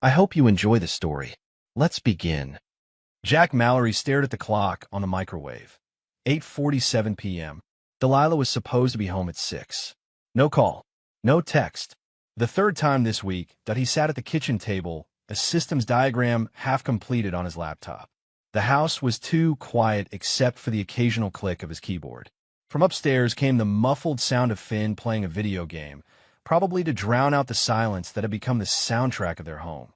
I hope you enjoy the story. Let's begin. Jack Mallory stared at the clock on the microwave. 8:47 p.m. Delilah was supposed to be home at 6. No call. No text. The third time this week that he sat at the kitchen table, a systems diagram half completed on his laptop. The house was too quiet except for the occasional click of his keyboard. From upstairs came the muffled sound of Finn playing a video game, probably to drown out the silence that had become the soundtrack of their home.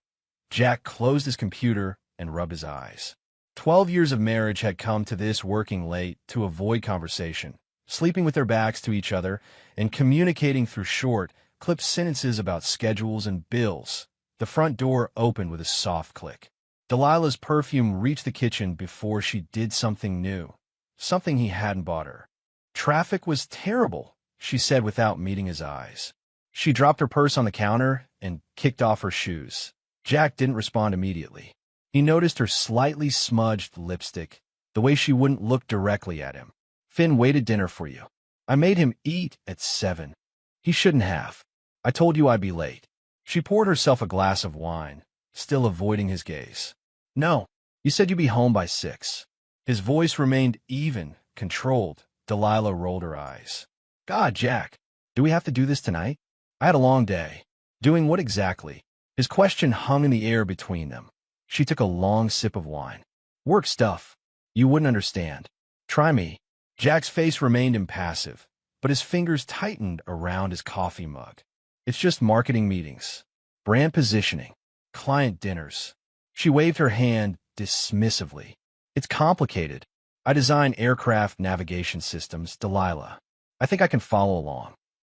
Jack closed his computer and rubbed his eyes. 12 years of marriage had come to this, working late to avoid conversation, sleeping with their backs to each other, and communicating through short, clipped sentences about schedules and bills. The front door opened with a soft click. Delilah's perfume reached the kitchen before she did something new, something he hadn't bought her. Traffic was terrible, she said without meeting his eyes. She dropped her purse on the counter and kicked off her shoes. Jack didn't respond immediately. He noticed her slightly smudged lipstick, the way she wouldn't look directly at him. Finn waited dinner for you. I made him eat at 7. He shouldn't have. I told you I'd be late. She poured herself a glass of wine, still avoiding his gaze. No, you said you'd be home by 6. His voice remained even, controlled. Delilah rolled her eyes. God, Jack, do we have to do this tonight? I had a long day. Doing what exactly? His question hung in the air between them. She took a long sip of wine. Work stuff. You wouldn't understand. Try me. Jack's face remained impassive, but his fingers tightened around his coffee mug. It's just marketing meetings, brand positioning, client dinners. She waved her hand dismissively. It's complicated. I design aircraft navigation systems, Delilah. I think I can follow along.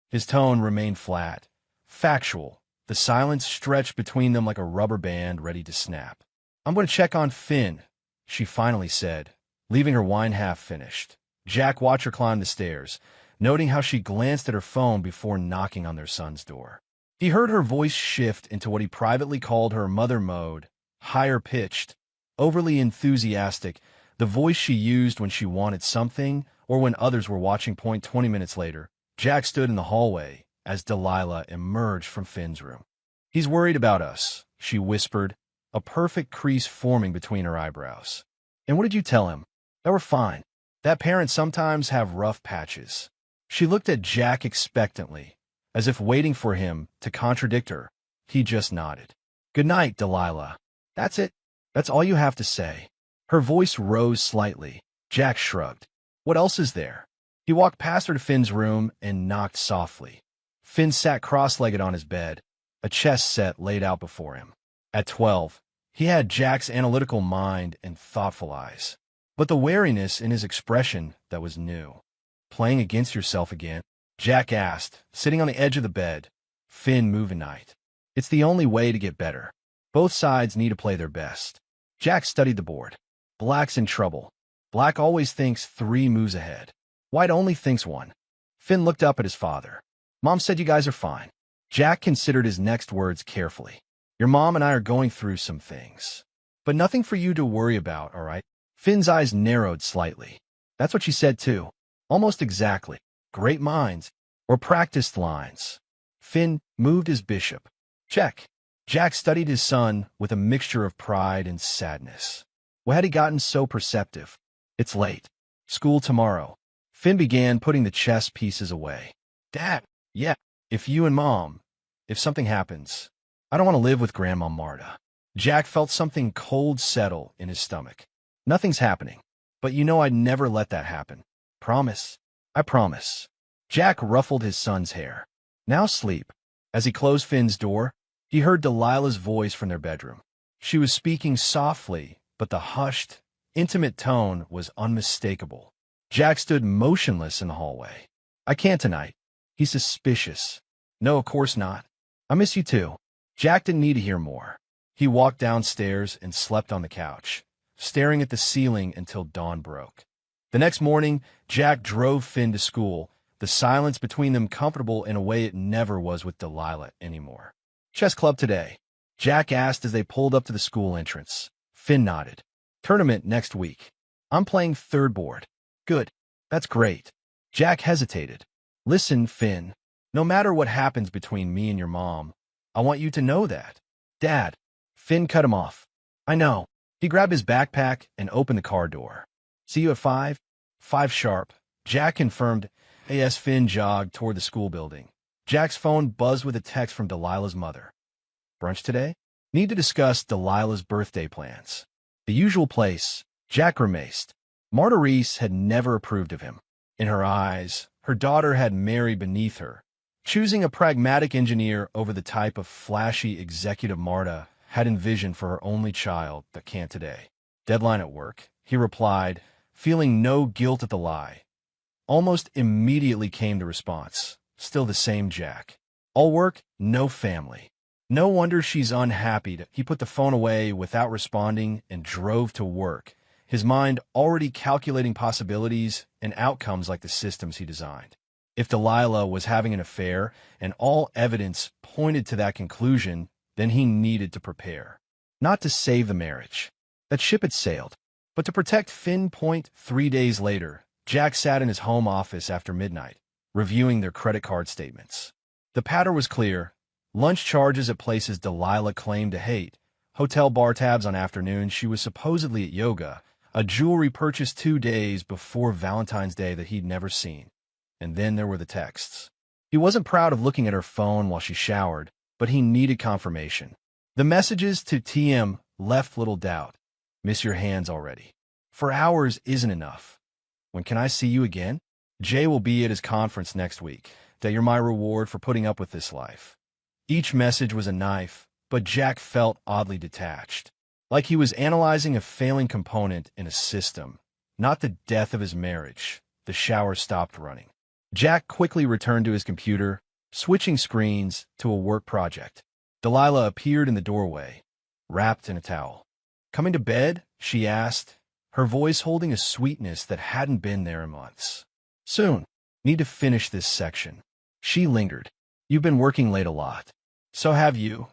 His tone remained flat, factual. The silence stretched between them like a rubber band ready to snap. I'm going to check on Finn, she finally said, leaving her wine half finished. Jack watched her climb the stairs, noting how she glanced at her phone before knocking on their son's door. He heard her voice shift into what he privately called her mother mode, higher-pitched, overly enthusiastic, the voice she used when she wanted something or when others were watching. 20 minutes later, Jack stood in the hallway as Delilah emerged from Finn's room. He's worried about us, she whispered, a perfect crease forming between her eyebrows. And what did you tell him? That we're fine. That parents sometimes have rough patches. She looked at Jack expectantly, as if waiting for him to contradict her. He just nodded. Good night, Delilah. That's it. That's all you have to say. Her voice rose slightly. Jack shrugged. What else is there? He walked past her to Finn's room and knocked softly. Finn sat cross-legged on his bed, a chess set laid out before him. At 12, he had Jack's analytical mind and thoughtful eyes, but the wariness in his expression that was new. Playing against yourself again? Jack asked, sitting on the edge of the bed. Finn moved night. It's the only way to get better. Both sides need to play their best. Jack studied the board. Black's in trouble. Black always thinks 3 moves ahead. White only thinks 1. Finn looked up at his father. Mom said you guys are fine. Jack considered his next words carefully. Your mom and I are going through some things. But nothing for you to worry about, all right? Finn's eyes narrowed slightly. That's what she said too. Almost exactly. Great minds. Or practiced lines. Finn moved his bishop. Check. Jack studied his son with a mixture of pride and sadness. Why had he gotten so perceptive? It's late. School tomorrow. Finn began putting the chess pieces away. Dad, yeah, if you and Mom, if something happens, I don't want to live with Grandma Marta. Jack felt something cold settle in his stomach. Nothing's happening, but you know I'd never let that happen. Promise? I promise. Jack ruffled his son's hair. Now sleep. As he closed Finn's door, he heard Delilah's voice from their bedroom. She was speaking softly, but the hushed, intimate tone was unmistakable. Jack stood motionless in the hallway. I can't tonight. He's suspicious. No, of course not. I miss you too. Jack didn't need to hear more. He walked downstairs and slept on the couch, staring at the ceiling until dawn broke. The next morning, Jack drove Finn to school, the silence between them comfortable in a way it never was with Delilah anymore. Chess club today? Jack asked as they pulled up to the school entrance. Finn nodded. Tournament next week. I'm playing third board. Good. That's great. Jack hesitated. Listen, Finn. No matter what happens between me and your mom, I want you to know that. Dad, Finn cut him off. I know. He grabbed his backpack and opened the car door. See you at 5? 5 sharp. Jack confirmed. As Finn jogged toward the school building, Jack's phone buzzed with a text from Delilah's mother. Brunch today? Need to discuss Delilah's birthday plans. The usual place, Jack grimaced. Marta Reese had never approved of him. In her eyes, her daughter had Mary beneath her. Choosing a pragmatic engineer over the type of flashy executive Marta had envisioned for her only child that can't today. Deadline at work, he replied, feeling no guilt at the lie. Almost immediately came the response. Still the same Jack. All work, no family. No wonder she's unhappy. He put the phone away without responding and drove to work, his mind already calculating possibilities and outcomes like the systems he designed. If Delilah was having an affair and all evidence pointed to that conclusion, then he needed to prepare. Not to save the marriage. That ship had sailed. But to protect Finn. 3 days later, Jack sat in his home office after midnight, reviewing their credit card statements. The pattern was clear. Lunch charges at places Delilah claimed to hate, hotel bar tabs on afternoons she was supposedly at yoga, a jewelry purchase 2 days before Valentine's Day that he'd never seen. And then there were the texts. He wasn't proud of looking at her phone while she showered, but he needed confirmation. The messages to TM left little doubt. Miss your hands already. For hours isn't enough. When can I see you again? Jay will be at his conference next week. That you're my reward for putting up with this life. Each message was a knife, but Jack felt oddly detached. Like he was analyzing a failing component in a system, not the death of his marriage. The shower stopped running. Jack quickly returned to his computer, switching screens to a work project. Delilah appeared in the doorway, wrapped in a towel. Coming to bed? She asked, her voice holding a sweetness that hadn't been there in months. Soon. Need to finish this section. She lingered. You've been working late a lot. So have you.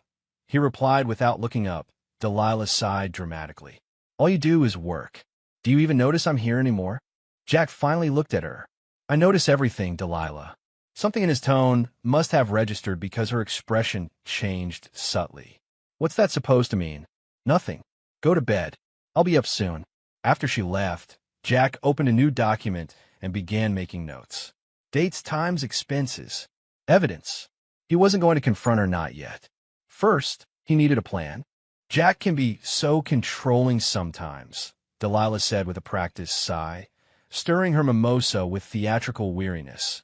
He replied without looking up. Delilah sighed dramatically. All you do is work. Do you even notice I'm here anymore? Jack finally looked at her. I notice everything, Delilah. Something in his tone must have registered because her expression changed subtly. What's that supposed to mean? Nothing. Go to bed. I'll be up soon. After she left, Jack opened a new document and began making notes. Dates, times, expenses. Evidence. He wasn't going to confront her, not yet. First, he needed a plan. Jack can be so controlling sometimes, Delilah said with a practiced sigh, stirring her mimosa with theatrical weariness.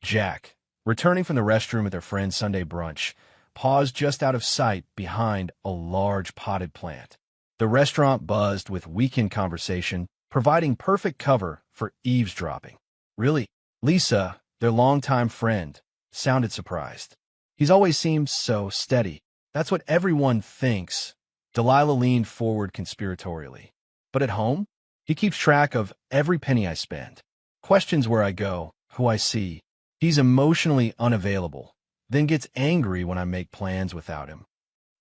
Jack, returning from the restroom at their friend's Sunday brunch, paused just out of sight behind a large potted plant. The restaurant buzzed with weekend conversation, providing perfect cover for eavesdropping. Really? Lisa, their longtime friend, sounded surprised. He's always seemed so steady. That's what everyone thinks. Delilah leaned forward conspiratorially. But at home? He keeps track of every penny I spend. Questions where I go, who I see. He's emotionally unavailable, then gets angry when I make plans without him.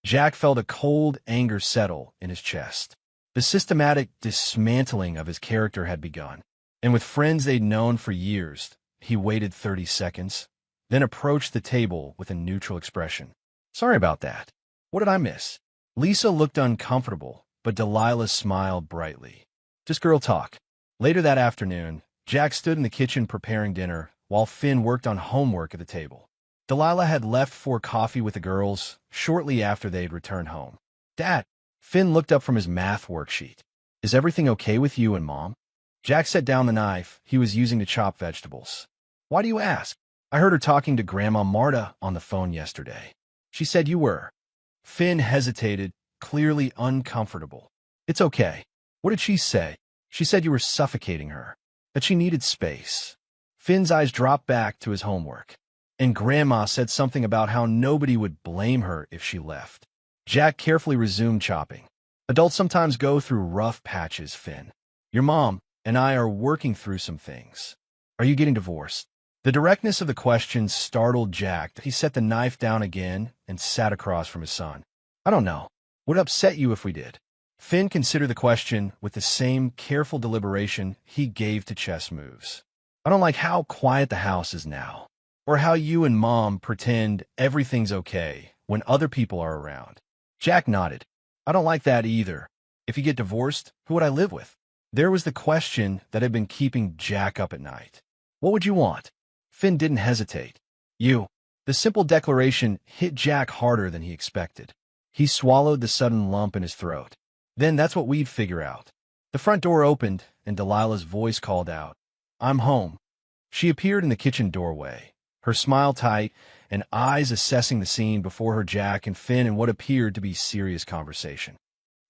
Jack felt a cold anger settle in his chest. The systematic dismantling of his character had begun, and with friends they'd known for years, he waited 30 seconds, then approached the table with a neutral expression. Sorry about that. What did I miss? Lisa looked uncomfortable, but Delilah smiled brightly. Just girl talk. Later that afternoon, Jack stood in the kitchen preparing dinner, while Finn worked on homework at the table. Delilah had left for coffee with the girls shortly after they'd returned home. Dad, Finn looked up from his math worksheet. Is everything okay with you and Mom? Jack set down the knife he was using to chop vegetables. Why do you ask? I heard her talking to Grandma Marta on the phone yesterday. She said you were. Finn hesitated, clearly uncomfortable. It's okay. What did she say? She said you were suffocating her, that she needed space. Finn's eyes dropped back to his homework. And Grandma said something about how nobody would blame her if she left. Jack carefully resumed chopping. Adults sometimes go through rough patches, Finn. Your mom and I are working through some things. Are you getting divorced? The directness of the question startled Jack. He set the knife down again and sat across from his son. I don't know. Would it upset you if we did? Finn considered the question with the same careful deliberation he gave to chess moves. I don't like how quiet the house is now, or how you and Mom pretend everything's okay when other people are around. Jack nodded. I don't like that either. If you get divorced, who would I live with? There was the question that had been keeping Jack up at night. What would you want? Finn didn't hesitate. You. The simple declaration hit Jack harder than he expected. He swallowed the sudden lump in his throat. Then that's what we'd figure out. The front door opened, and Delilah's voice called out, "I'm home." She appeared in the kitchen doorway, her smile tight and eyes assessing the scene before her. Jack and Finn in what appeared to be serious conversation.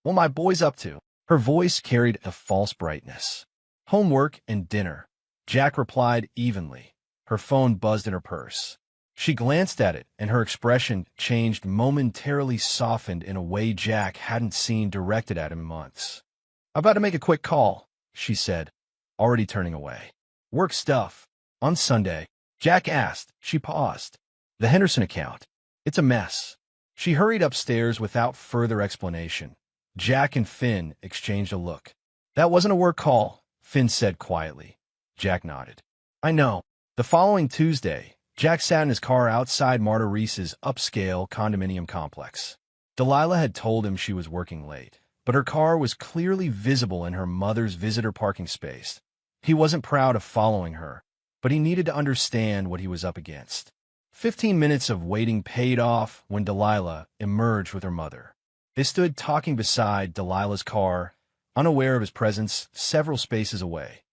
"What my boy's up to?" Her voice carried a false brightness. "Homework and dinner," Jack replied evenly. Her phone buzzed in her purse. She glanced at it, and her expression changed, momentarily softened in a way Jack hadn't seen directed at him in months. "About to make a quick call," she said, already turning away. "Work stuff." "On Sunday?" Jack asked. She paused. "The Henderson account. It's a mess." She hurried upstairs without further explanation. Jack and Finn exchanged a look. "That wasn't a work call," Finn said quietly. Jack nodded. "I know." The following Tuesday, Jack sat in his car outside Marta Reese's upscale condominium complex. Delilah had told him she was working late, but her car was clearly visible in her mother's visitor parking space. He wasn't proud of following her, but he needed to understand what he was up against. 15 minutes of waiting paid off when Delilah emerged with her mother. They stood talking beside Delilah's car, unaware of his presence, several spaces away.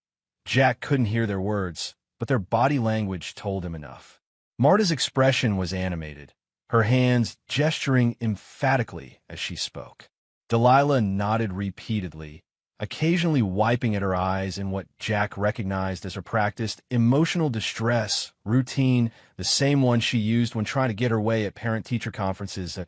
Jack couldn't hear their words, but their body language told him enough. Marta's expression was animated, her hands gesturing emphatically as she spoke. Delilah nodded repeatedly, occasionally wiping at her eyes in what Jack recognized as her practiced emotional distress routine, the same one she used when trying to get her way at parent-teacher conferences.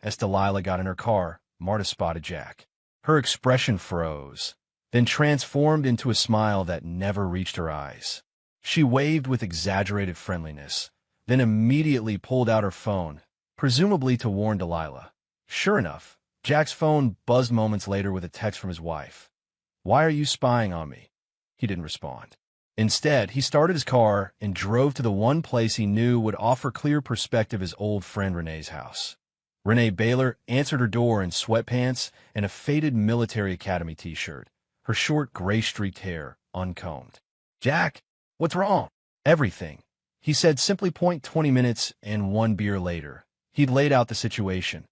As Delilah got in her car, Marta spotted Jack. Her expression froze, then transformed into a smile that never reached her eyes. She waved with exaggerated friendliness, then immediately pulled out her phone, presumably to warn Delilah. Sure enough, Jack's phone buzzed moments later with a text from his wife. "Why are you spying on me?" He didn't respond. Instead, he started his car and drove to the one place he knew would offer clear perspective: his old friend Renee's house. Renee Baylor answered her door in sweatpants and a faded military academy t-shirt, her short gray-streaked hair uncombed. "Jack, what's wrong?" "Everything," he said simply. 20 minutes and one beer later, he'd laid out the situation.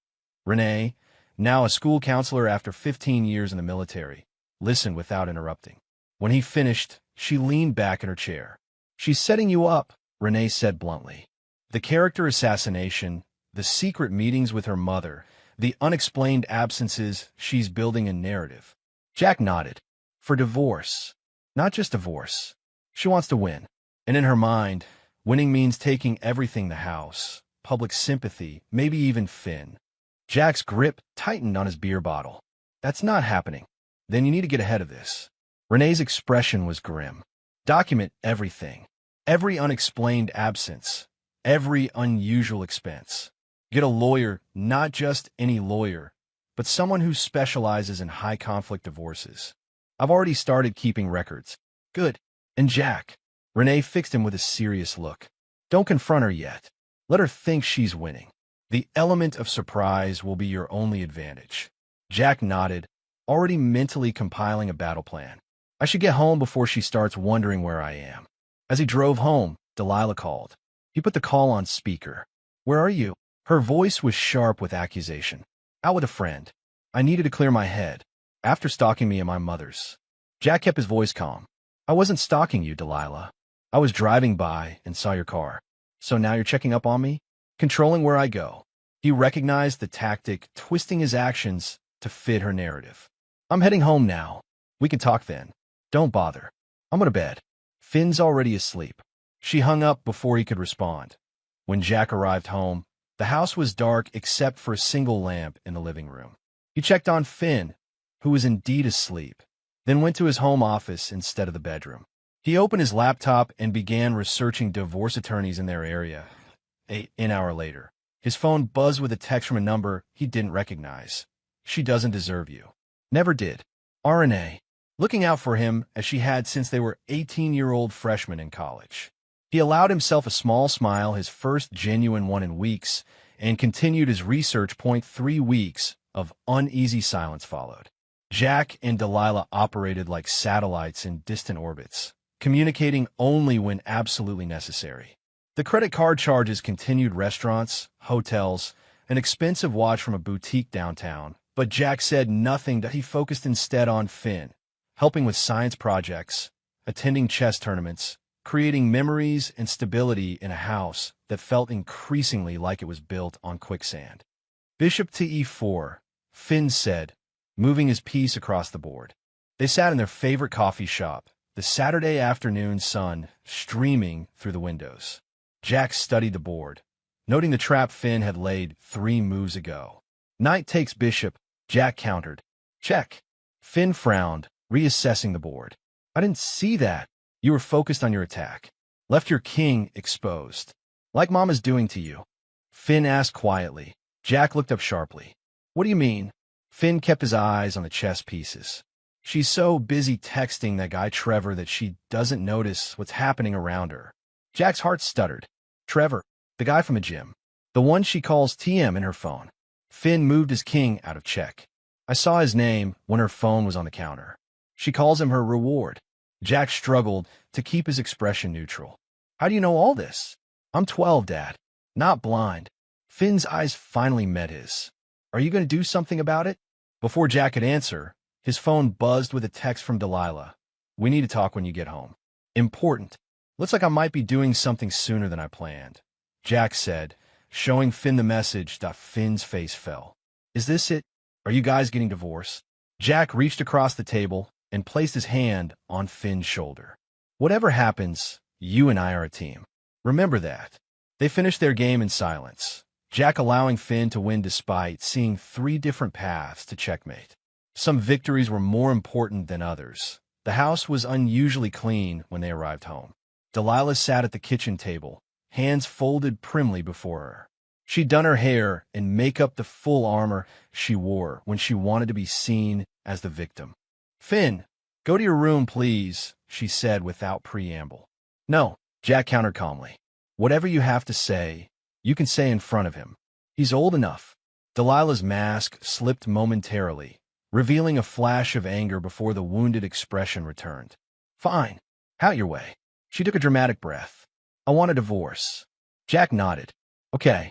Renee, now a school counselor after 15 years in the military, listened without interrupting. When he finished, she leaned back in her chair. "She's setting you up," Renee said bluntly. "The character assassination, the secret meetings with her mother, the unexplained absences, she's building a narrative." Jack nodded. "For divorce. Not just divorce. She wants to win. And in her mind, winning means taking everything: the house, public sympathy, maybe even Finn." Jack's grip tightened on his beer bottle. "That's not happening." "Then you need to get ahead of this." Renee's expression was grim. "Document everything. Every unexplained absence. Every unusual expense. Get a lawyer, not just any lawyer, but someone who specializes in high-conflict divorces. I've already started keeping records." "Good." "And Jack," Renee fixed him with a serious look, "don't confront her yet. Let her think she's winning. The element of surprise will be your only advantage." Jack nodded, already mentally compiling a battle plan. "I should get home before she starts wondering where I am." As he drove home, Delilah called. He put the call on speaker. "Where are you?" Her voice was sharp with accusation. "Out with a friend. I needed to clear my head. After stalking me at my mother's." Jack kept his voice calm. "I wasn't stalking you, Delilah. I was driving by and saw your car. So now you're checking up on me? Controlling where I go." He recognized the tactic, twisting his actions to fit her narrative. "I'm heading home now. We can talk then." "Don't bother. I'm going to bed. Finn's already asleep." She hung up before he could respond. When Jack arrived home, the house was dark except for a single lamp in the living room. He checked on Finn, who was indeed asleep, then went to his home office instead of the bedroom. He opened his laptop and began researching divorce attorneys in their area. An hour later, his phone buzzed with a text from a number he didn't recognize. "She doesn't deserve you." "Never did." RNA, looking out for him as she had since they were 18-year-old freshmen in college. He allowed himself a small smile, his first genuine one in weeks, and continued his research. 3 weeks of uneasy silence followed. Jack and Delilah operated like satellites in distant orbits, communicating only when absolutely necessary. The credit card charges continued restaurants, hotels, an expensive watch from a boutique downtown, but Jack said nothing that he focused instead on Finn, helping with science projects, attending chess tournaments, creating memories and stability in a house that felt increasingly like it was built on quicksand. Bishop to e4, Finn said, moving his piece across the board. They sat in their favorite coffee shop, the Saturday afternoon sun streaming through the windows. Jack studied the board, noting the trap Finn had laid 3 moves ago. Knight takes bishop, Jack countered. Check. Finn frowned, reassessing the board. I didn't see that. You were focused on your attack. Left your king exposed. Like Mama's doing to you. Finn asked quietly. Jack looked up sharply. What do you mean? Finn kept his eyes on the chess pieces. She's so busy texting that guy Trevor that she doesn't notice what's happening around her. Jack's heart stuttered. Trevor, the guy from the gym. The one she calls TM in her phone. Finn moved his king out of check. I saw his name when her phone was on the counter. She calls him her reward. Jack struggled to keep his expression neutral. How do you know all this? I'm 12, Dad. Not blind. Finn's eyes finally met his. Are you going to do something about it? Before Jack could answer, his phone buzzed with a text from Delilah. We need to talk when you get home. Important. Looks like I might be doing something sooner than I planned. Jack said, showing Finn the message. Finn's face fell. Is this it? Are you guys getting divorced? Jack reached across the table and placed his hand on Finn's shoulder. Whatever happens, you and I are a team. Remember that. They finished their game in silence, Jack allowing Finn to win despite seeing 3 different paths to checkmate. Some victories were more important than others. The house was unusually clean when they arrived home. Delilah sat at the kitchen table, hands folded primly before her. She'd done her hair and makeup the full armor she wore when she wanted to be seen as the victim. Finn, go to your room, please, she said without preamble. No, Jack countered calmly. Whatever you have to say, you can say in front of him. He's old enough. Delilah's mask slipped momentarily, revealing a flash of anger before the wounded expression returned. Fine. Out your way. She took a dramatic breath. I want a divorce. Jack nodded. Okay.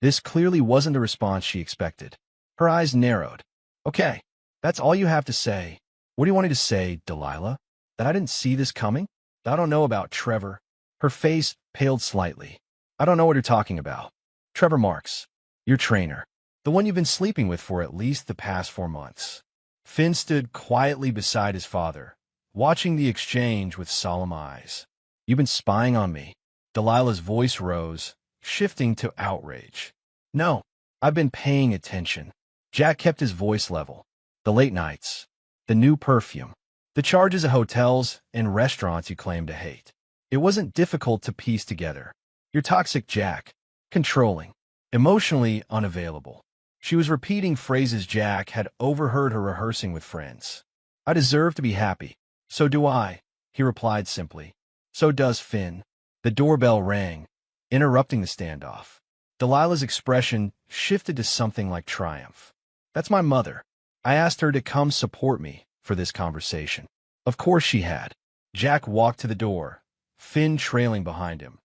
This clearly wasn't the response she expected. Her eyes narrowed. Okay. That's all you have to say. What do you want me to say, Delilah? That I didn't see this coming? I don't know about Trevor. Her face paled slightly. I don't know what you're talking about. Trevor Marks. Your trainer. The one you've been sleeping with for at least the past 4 months. Finn stood quietly beside his father, watching the exchange with solemn eyes. You've been spying on me. Delilah's voice rose, shifting to outrage. No, I've been paying attention. Jack kept his voice level. The late nights. The new perfume. The charges at hotels and restaurants you claim to hate. It wasn't difficult to piece together. You're toxic, Jack. Controlling. Emotionally unavailable. She was repeating phrases Jack had overheard her rehearsing with friends. I deserve to be happy. So do I, he replied simply. So does Finn. The doorbell rang, interrupting the standoff. Delilah's expression shifted to something like triumph. That's my mother. I asked her to come support me for this conversation. Of course she had. Jack walked to the door, Finn trailing behind him.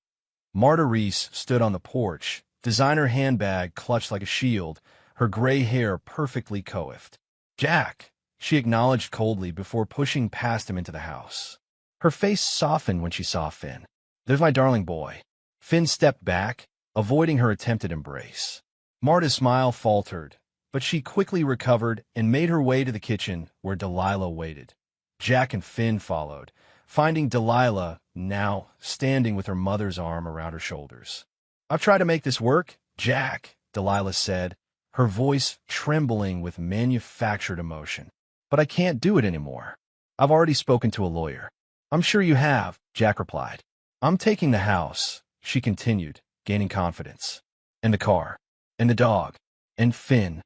Marta Reese stood on the porch, designer handbag clutched like a shield, her gray hair perfectly coiffed. Jack, she acknowledged coldly before pushing past him into the house. Her face softened when she saw Finn. There's my darling boy. Finn stepped back, avoiding her attempted embrace. Marta's smile faltered, but she quickly recovered and made her way to the kitchen where Delilah waited. Jack and Finn followed, finding Delilah now standing with her mother's arm around her shoulders. I've tried to make this work, Jack, Delilah said, her voice trembling with manufactured emotion. But I can't do it anymore. I've already spoken to a lawyer. I'm sure you have, Jack replied. I'm taking the house, she continued, gaining confidence. And the car. And the dog. And Finn.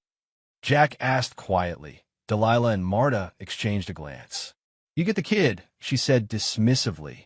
Jack asked quietly. Delilah and Marta exchanged a glance. You get the kid, she said dismissively.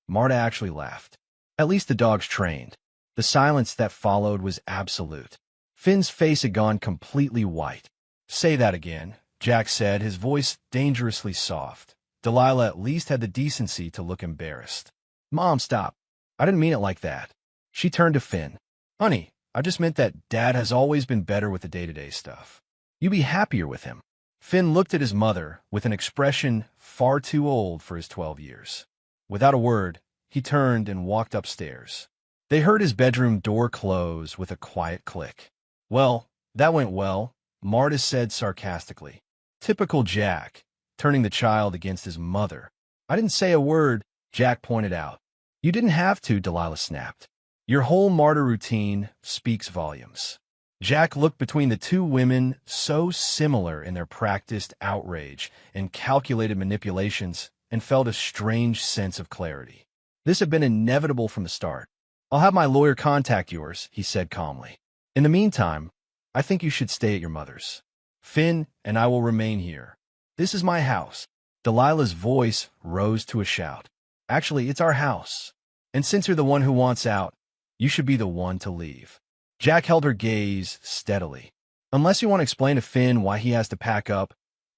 Marta actually laughed. At least the dog's trained. The silence that followed was absolute. Finn's face had gone completely white. Say that again, Jack said, his voice dangerously soft. Delilah at least had the decency to look embarrassed. Mom, stop. I didn't mean it like that. She turned to Finn. Honey, I just meant that Dad has always been better with the day-to-day stuff. You be happier with him. Finn looked at his mother with an expression far too old for his 12 years. Without a word, he turned and walked upstairs. They heard his bedroom door close with a quiet click. Well, that went well, Marta said sarcastically. Typical Jack, turning the child against his mother. I didn't say a word, Jack pointed out. You didn't have to, Delilah snapped. Your whole Marta routine speaks volumes. Jack looked between the two women, so similar in their practiced outrage and calculated manipulations, and felt a strange sense of clarity. This had been inevitable from the start. I'll have my lawyer contact yours, he said calmly. In the meantime, I think you should stay at your mother's. Finn and I will remain here. This is my house. Delilah's voice rose to a shout. Actually, it's our house. And since you're the one who wants out, you should be the one to leave. Jack held her gaze steadily. Unless you want to explain to Finn why he has to pack up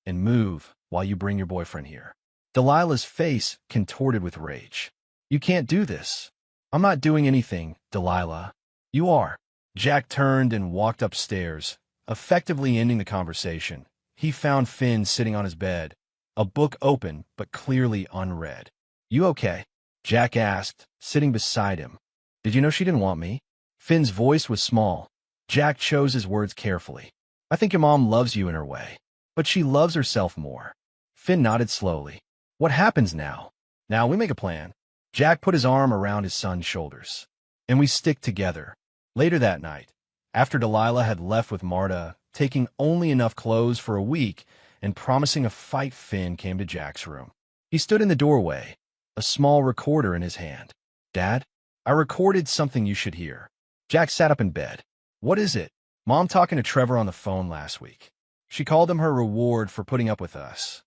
and move while you bring your boyfriend here. Delilah's face contorted with rage. You can't do this. I'm not doing anything, Delilah. You are. Jack turned and walked upstairs, effectively ending the conversation. He found Finn sitting on his bed, a book open but clearly unread. You okay? Jack asked, sitting beside him. Did you know she didn't want me? Finn's voice was small. Jack chose his words carefully. I think your mom loves you in her way, but she loves herself more. Finn nodded slowly. What happens now? Now we make a plan. Jack put his arm around his son's shoulders. And we stick together. Later that night, after Delilah had left with Marta, taking only enough clothes for a week and promising a fight, Finn came to Jack's room. He stood in the doorway, a small recorder in his hand. Dad, I recorded something you should hear. Jack sat up in bed. What is it? Mom talking to Trevor on the phone last week. She called him her reward for putting up with us.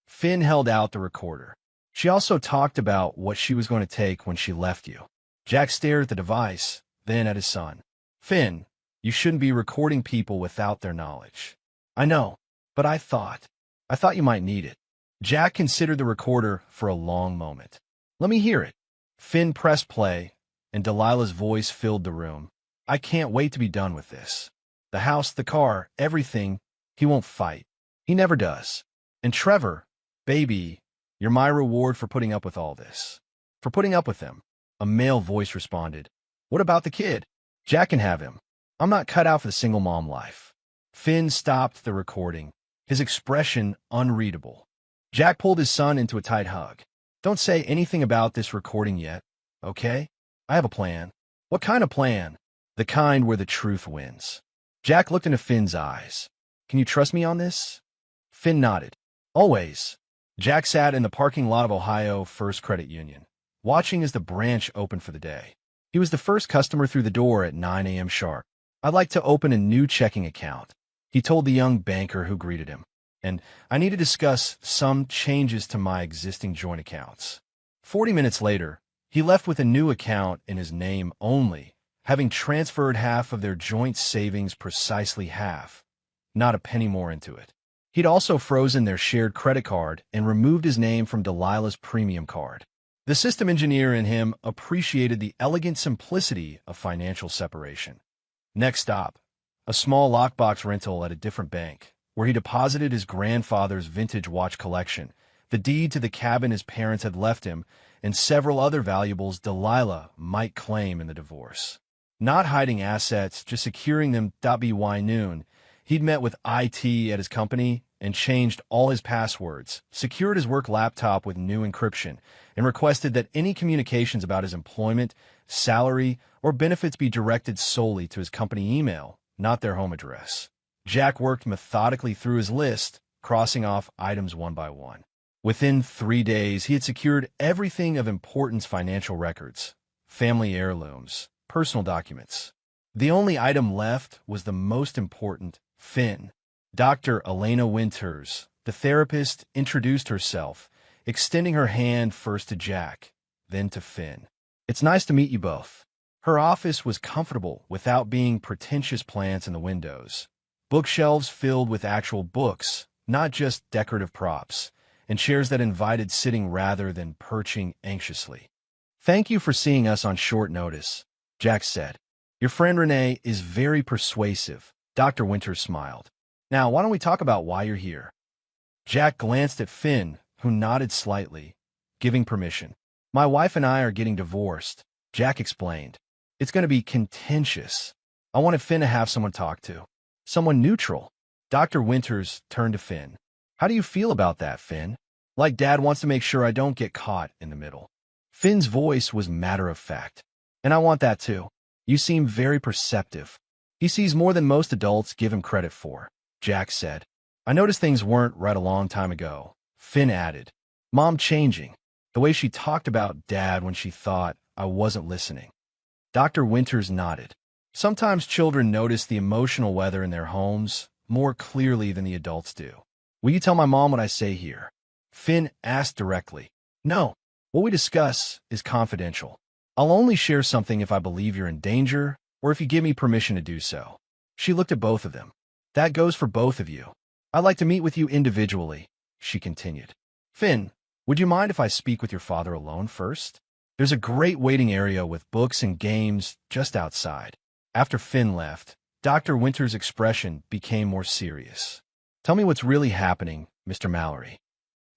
Finn held out the recorder. She also talked about what she was going to take when she left you. Jack stared at the device, then at his son. Finn, you shouldn't be recording people without their knowledge. I know, but I thought you might need it. Jack considered the recorder for a long moment. Let me hear it. Finn pressed play, and Delilah's voice filled the room. I can't wait to be done with this. The house, the car, everything. He won't fight. He never does. And Trevor, baby, you're my reward for putting up with all this. For putting up with him. A male voice responded. What about the kid? Jack can have him. I'm not cut out for the single mom life. Finn stopped the recording, his expression unreadable. Jack pulled his son into a tight hug. Don't say anything about this recording yet, okay? I have a plan. What kind of plan? The kind where the truth wins. Jack looked into Finn's eyes. Can you trust me on this? Finn nodded. Always. Jack sat in the parking lot of Ohio First Credit Union, watching as the branch opened for the day. He was the first customer through the door at 9 a.m. sharp. I'd like to open a new checking account, he told the young banker who greeted him. And I need to discuss some changes to my existing joint accounts. 40 minutes later, he left with a new account in his name only, having transferred half of their joint savings, precisely half, not a penny more into it. He'd also frozen their shared credit card and removed his name from Delilah's premium card. The system engineer in him appreciated the elegant simplicity of financial separation. Next stop, a small lockbox rental at a different bank, where he deposited his grandfather's vintage watch collection, the deed to the cabin his parents had left him, and several other valuables Delilah might claim in the divorce. Not hiding assets, just securing them. By noon, he'd met with IT at his company and changed all his passwords, secured his work laptop with new encryption, and requested that any communications about his employment, salary, or benefits be directed solely to his company email, not their home address. Jack worked methodically through his list, crossing off items one by one. Within 3 days, he had secured everything of importance: financial records, family heirlooms, personal documents. The only item left was the most important: Finn. Dr. Elena Winters, the therapist, introduced herself, extending her hand first to Jack, then to Finn. It's nice to meet you both. Her office was comfortable without being pretentious plants in the windows, Bookshelves filled with actual books, not just decorative props, and chairs that invited sitting rather than perching anxiously. "Thank you for seeing us on short notice," Jack said. "Your friend Renee is very persuasive." Dr. Winters smiled. "Now, why don't we talk about why you're here?" Jack glanced at Finn, who nodded slightly, giving permission. "My wife and I are getting divorced," Jack explained. "It's going to be contentious. I wanted Finn to have someone to talk to. Someone neutral." Dr. Winters turned to Finn. "How do you feel about that, Finn?" "Like Dad wants to make sure I don't get caught in the middle." Finn's voice was matter-of-fact. "And I want that too. You seem very perceptive." "He sees more than most adults give him credit for," Jack said. "I noticed things weren't right a long time ago," Finn added. "Mom changing. The way she talked about Dad when she thought I wasn't listening." Dr. Winters nodded. "Sometimes children notice the emotional weather in their homes more clearly than the adults do." "Will you tell my mom what I say here?" Finn asked directly. "No. What we discuss is confidential. I'll only share something if I believe you're in danger or if you give me permission to do so." She looked at both of them. "That goes for both of you. I'd like to meet with you individually," she continued. "Finn, would you mind if I speak with your father alone first? There's a great waiting area with books and games just outside." After Finn left, Dr. Winters' expression became more serious. "Tell me what's really happening, Mr. Mallory."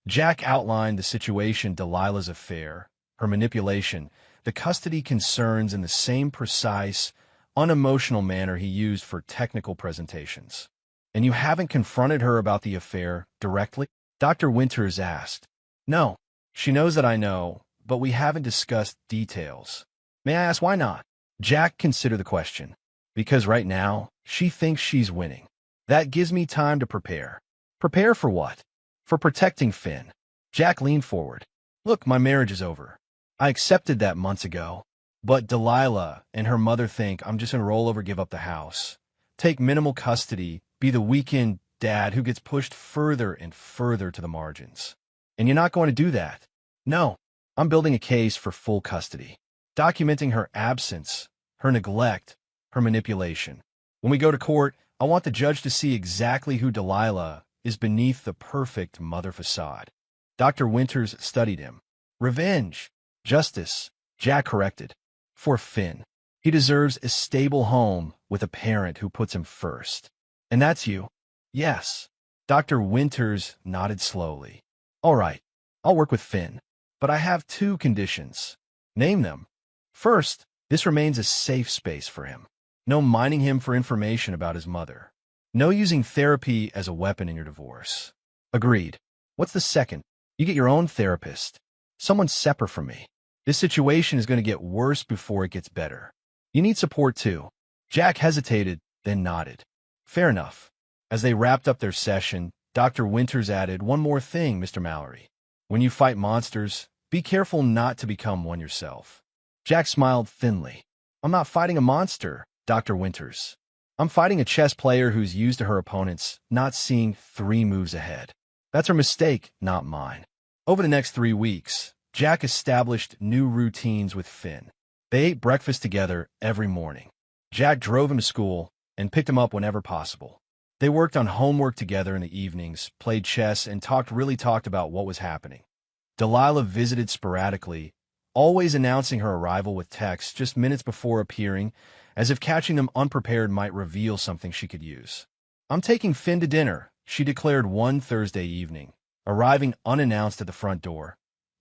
Jack outlined the situation: Delilah's affair, her manipulation, the custody concerns in the same precise, unemotional manner he used for technical presentations. "And you haven't confronted her about the affair directly?" Dr. Winters asked. "No. She knows that I know, but we haven't discussed details." "May I ask why not?" Jack considered the question. "Because right now, she thinks she's winning. That gives me time to prepare." "Prepare for what?" "For protecting Finn." Jack leaned forward. "Look, my marriage is over. I accepted that months ago. But Delilah and her mother think I'm just going to roll over, give up the house, take minimal custody, be the weekend dad who gets pushed further and further to the margins. And you're not going to do that." "No. I'm building a case for full custody, documenting her absence, her neglect, her manipulation. When we go to court, I want the judge to see exactly who Delilah is beneath the perfect mother facade." Dr. Winters studied him. "Revenge. Justice," Jack corrected. "For Finn. He deserves a stable home with a parent who puts him first." "And that's you?" "Yes." Dr. Winters nodded slowly. "All right. I'll work with Finn. But I have two conditions." "Name them." "First, this remains a safe space for him. No mining him for information about his mother. No using therapy as a weapon in your divorce." "Agreed." "What's the second?" "You get your own therapist. Someone separate from me. This situation is going to get worse before it gets better. You need support too." Jack hesitated, then nodded. "Fair enough." As they wrapped up their session, Dr. Winters added, "One more thing, Mr. Mallory. When you fight monsters, be careful not to become one yourself." Jack smiled thinly. "I'm not fighting a monster, Dr. Winters. I'm fighting a chess player who's used to her opponents not seeing 3 moves ahead. That's her mistake, not mine." Over the next 3 weeks, Jack established new routines with Finn. They ate breakfast together every morning. Jack drove him to school and picked him up whenever possible. They worked on homework together in the evenings, played chess, and talked about what was happening. Delilah visited sporadically, always announcing her arrival with texts just minutes before appearing, as if catching them unprepared might reveal something she could use. "I'm taking Finn to dinner," she declared one Thursday evening, arriving unannounced at the front door.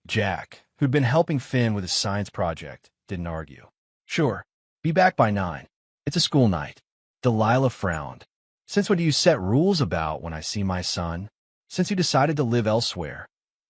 Jack, who'd been helping Finn with his science project, didn't argue. "Sure. Be back by 9. It's a school night." Delilah frowned. "Since when do you set rules about when I see my son?" "Since you decided to live elsewhere,"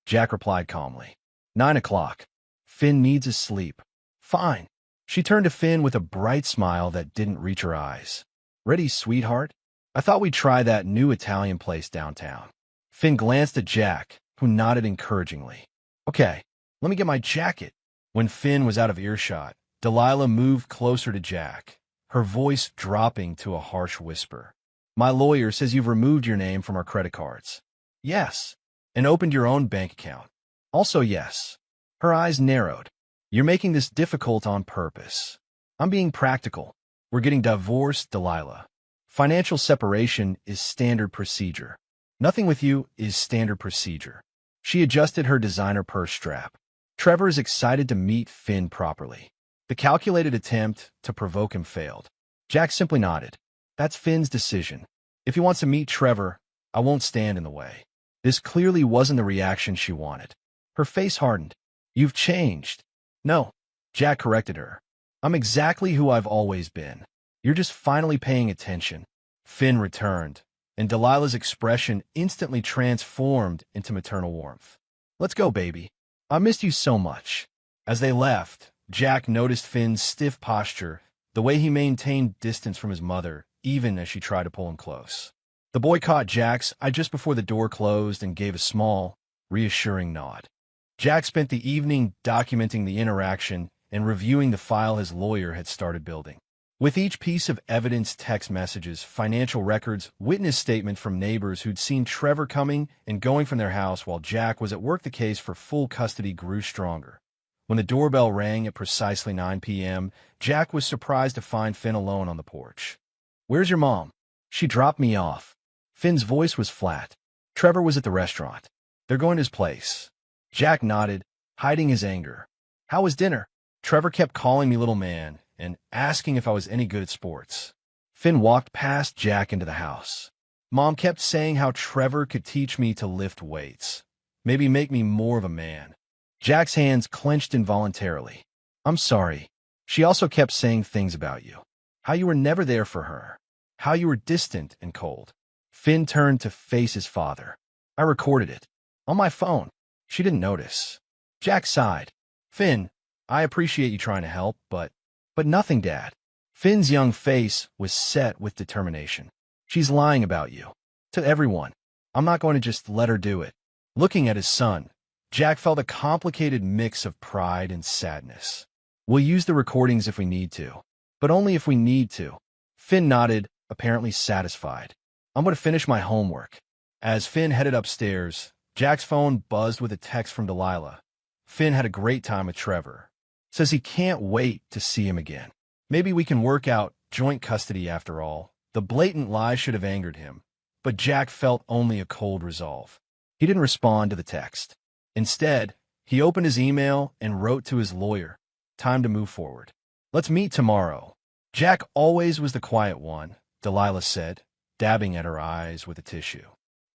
Jack replied calmly. 9 o'clock. "Finn needs his sleep." "Fine." She turned to Finn with a bright smile that didn't reach her eyes. "Ready, sweetheart? I thought we'd try that new Italian place downtown." Finn glanced at Jack, who nodded encouragingly. "Okay, let me get my jacket." When Finn was out of earshot, Delilah moved closer to Jack, her voice dropping to a harsh whisper. "My lawyer says you've removed your name from our credit cards." "Yes." "And opened your own bank account." "Also yes." Her eyes narrowed. "You're making this difficult on purpose." "I'm being practical. We're getting divorced, Delilah." Financial separation is standard procedure. Nothing with you is standard procedure. She adjusted her designer purse strap. Trevor is excited to meet Finn properly. The calculated attempt to provoke him failed. Jack simply nodded. That's Finn's decision. If he wants to meet Trevor, I won't stand in the way. This clearly wasn't the reaction she wanted. Her face hardened. You've changed. No, Jack corrected her. I'm exactly who I've always been. You're just finally paying attention. Finn returned, and Delilah's expression instantly transformed into maternal warmth. Let's go, baby. I missed you so much. As they left, Jack noticed Finn's stiff posture, the way he maintained distance from his mother, even as she tried to pull him close. The boy caught Jack's eye just before the door closed and gave a small, reassuring nod. Jack spent the evening documenting the interaction and reviewing the file his lawyer had started building. With each piece of evidence, text messages, financial records, witness statement from neighbors who'd seen Trevor coming and going from their house while Jack was at work, the case for full custody grew stronger. When the doorbell rang at precisely 9 p.m., Jack was surprised to find Finn alone on the porch. Where's your mom? She dropped me off. Finn's voice was flat. Trevor was at the restaurant. They're going to his place. Jack nodded, hiding his anger. How was dinner? Trevor kept calling me little man and asking if I was any good at sports. Finn walked past Jack into the house. Mom kept saying how Trevor could teach me to lift weights. Maybe make me more of a man. Jack's hands clenched involuntarily. I'm sorry. She also kept saying things about you. How you were never there for her. How you were distant and cold. Finn turned to face his father. I recorded it. On my phone. She didn't notice. Jack sighed. Finn, I appreciate you trying to help, but nothing, Dad. Finn's young face was set with determination. She's lying about you. To everyone. I'm not going to just let her do it. Looking at his son, Jack felt a complicated mix of pride and sadness. We'll use the recordings if we need to, but only if we need to. Finn nodded, apparently satisfied. I'm going to finish my homework. As Finn headed upstairs, Jack's phone buzzed with a text from Delilah. Finn had a great time with Trevor. Says he can't wait to see him again. Maybe we can work out joint custody after all. The blatant lie should have angered him, but Jack felt only a cold resolve. He didn't respond to the text. Instead, he opened his email and wrote to his lawyer. Time to move forward. Let's meet tomorrow. Jack always was the quiet one, Delilah said, dabbing at her eyes with a tissue.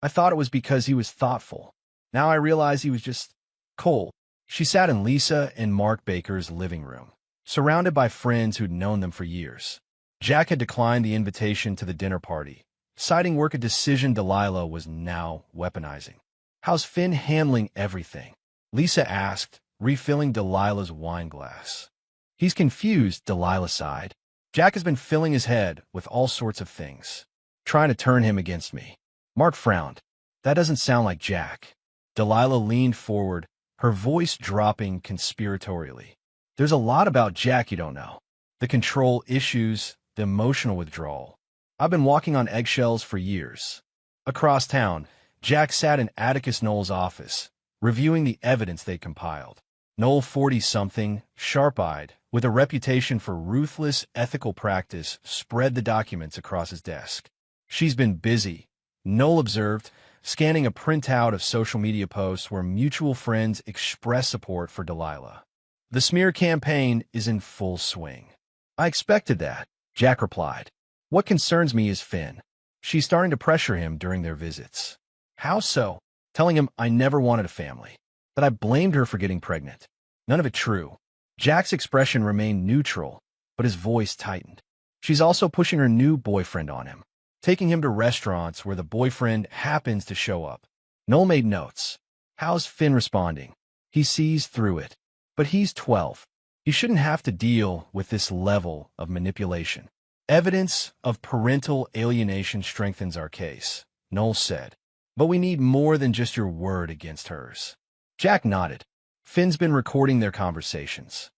I thought it was because he was thoughtful. Now I realize he was just cold. She sat in Lisa and Mark Baker's living room, surrounded by friends who'd known them for years. Jack had declined the invitation to the dinner party, citing work, a decision Delilah was now weaponizing. How's Finn handling everything? Lisa asked, refilling Delilah's wine glass. He's confused, Delilah sighed. Jack has been filling his head with all sorts of things, trying to turn him against me. Mark frowned. That doesn't sound like Jack. Delilah leaned forward, her voice dropping conspiratorially. There's a lot about Jack you don't know. The control issues, the emotional withdrawal. I've been walking on eggshells for years. Across town, Jack sat in Atticus Noel's office, reviewing the evidence they compiled. Noel, 40-something, sharp-eyed, with a reputation for ruthless ethical practice, spread the documents across his desk. She's been busy, Noel observed, scanning a printout of social media posts where mutual friends express support for Delilah. The smear campaign is in full swing. I expected that, Jack replied. What concerns me is Finn. She's starting to pressure him during their visits. How so? Telling him I never wanted a family, that I blamed her for getting pregnant. None of it true. Jack's expression remained neutral, but his voice tightened. She's also pushing her new boyfriend on him, taking him to restaurants where the boyfriend happens to show up. Noel made notes. How's Finn responding? He sees through it. But he's 12. He shouldn't have to deal with this level of manipulation. Evidence of parental alienation strengthens our case, Noel said. But we need more than just your word against hers. Jack nodded. Finn's been recording their conversations.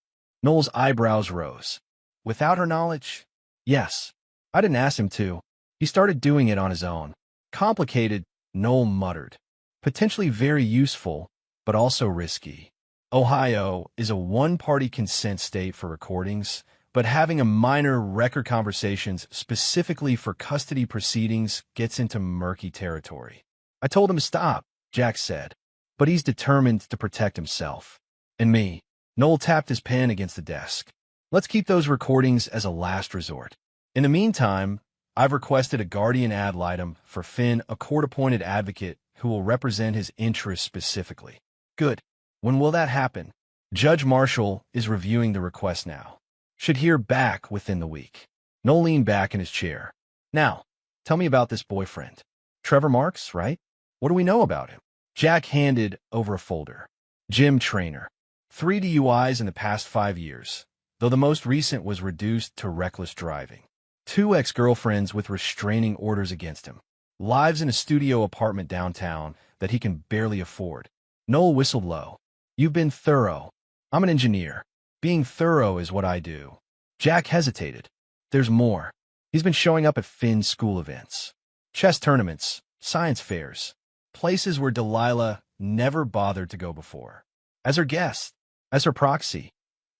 Noel's eyebrows rose. Without her knowledge? Yes. I didn't ask him to. He started doing it on his own. Complicated, Noel muttered. Potentially very useful, but also risky. Ohio is a one-party consent state for recordings, but having a minor record conversations specifically for custody proceedings gets into murky territory. I told him to stop, Jack said, but he's determined to protect himself. And me. Noel tapped his pen against the desk. Let's keep those recordings as a last resort. In the meantime, I've requested a guardian ad litem for Finn, a court-appointed advocate who will represent his interests specifically. Good. When will that happen? Judge Marshall is reviewing the request now. Should hear back within the week. Noel leaned back in his chair. Now, tell me about this boyfriend. Trevor Marks, right? What do we know about him? Jack handed over a folder. Gym trainer. 3 DUIs in the past 5 years, though the most recent was reduced to reckless driving. 2 ex-girlfriends with restraining orders against him. Lives in a studio apartment downtown that he can barely afford. Noel whistled low. You've been thorough. I'm an engineer. Being thorough is what I do. Jack hesitated. There's more. He's been showing up at Finn's school events. Chess tournaments, science fairs, places where Delilah never bothered to go before. As her guest, as her proxy.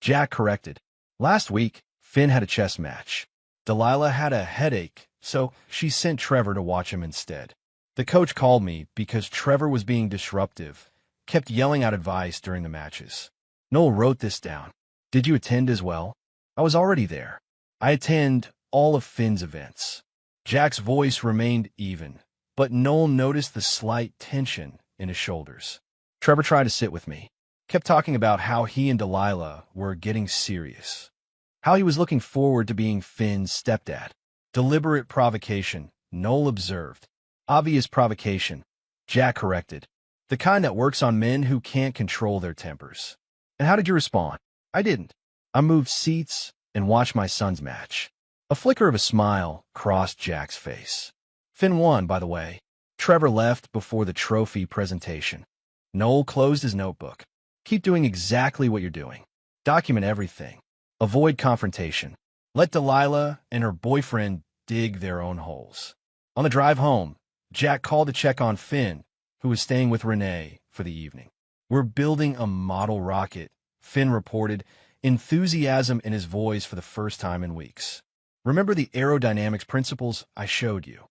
Jack corrected. Last week, Finn had a chess match. Delilah had a headache, so she sent Trevor to watch him instead. The coach called me because Trevor was being disruptive, kept yelling out advice during the matches. Noel wrote this down. Did you attend as well? I was already there. I attend all of Finn's events. Jack's voice remained even, but Noel noticed the slight tension in his shoulders. Trevor tried to sit with me. Kept talking about how he and Delilah were getting serious. How he was looking forward to being Finn's stepdad. Deliberate provocation, Noel observed. Obvious provocation, Jack corrected. The kind that works on men who can't control their tempers. And how did you respond? I didn't. I moved seats and watched my son's match. A flicker of a smile crossed Jack's face. Finn won, by the way. Trevor left before the trophy presentation. Noel closed his notebook. Keep doing exactly what you're doing. Document everything. Avoid confrontation. Let Delilah and her boyfriend dig their own holes. On the drive home, Jack called to check on Finn, who was staying with Renee for the evening. We're building a model rocket, Finn reported, enthusiasm in his voice for the first time in weeks. Remember the aerodynamics principles I showed you?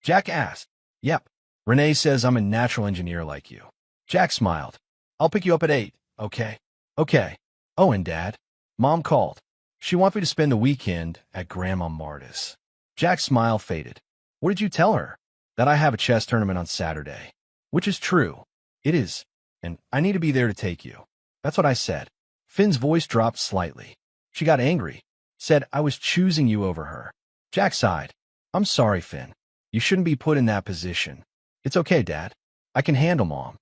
Jack asked. Yep. Renee says I'm a natural engineer like you. Jack smiled. I'll pick you up at 8, okay? Okay. Oh, and Dad? Mom called. She wants me to spend the weekend at Grandma Marta's. Jack's smile faded. What did you tell her? That I have a chess tournament on Saturday. Which is true. It is. And I need to be there to take you. That's what I said. Finn's voice dropped slightly. She got angry. Said I was choosing you over her. Jack sighed. I'm sorry, Finn. You shouldn't be put in that position. It's okay, Dad. I can handle Mom.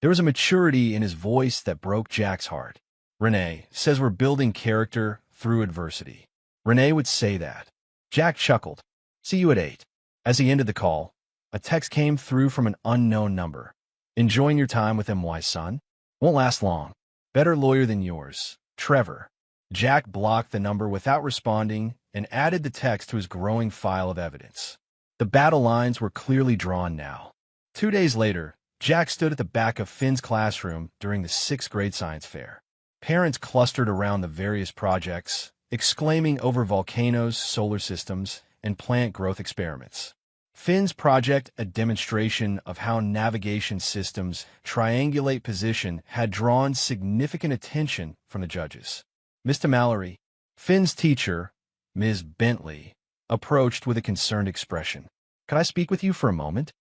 There was a maturity in his voice that broke Jack's heart. Renee says we're building character through adversity. Renee would say that. Jack chuckled. See you at 8. As he ended the call, a text came through from an unknown number. Enjoying your time with MY, son? Won't last long. Better lawyer than yours. Trevor. Jack blocked the number without responding and added the text to his growing file of evidence. The battle lines were clearly drawn now. 2 days later, Jack stood at the back of Finn's classroom during the 6th grade science fair. Parents clustered around the various projects, exclaiming over volcanoes, solar systems, and plant growth experiments. Finn's project, a demonstration of how navigation systems triangulate position, had drawn significant attention from the judges. Mr. Mallory, Finn's teacher, Ms. Bentley, approached with a concerned expression. Could I speak with you for a moment?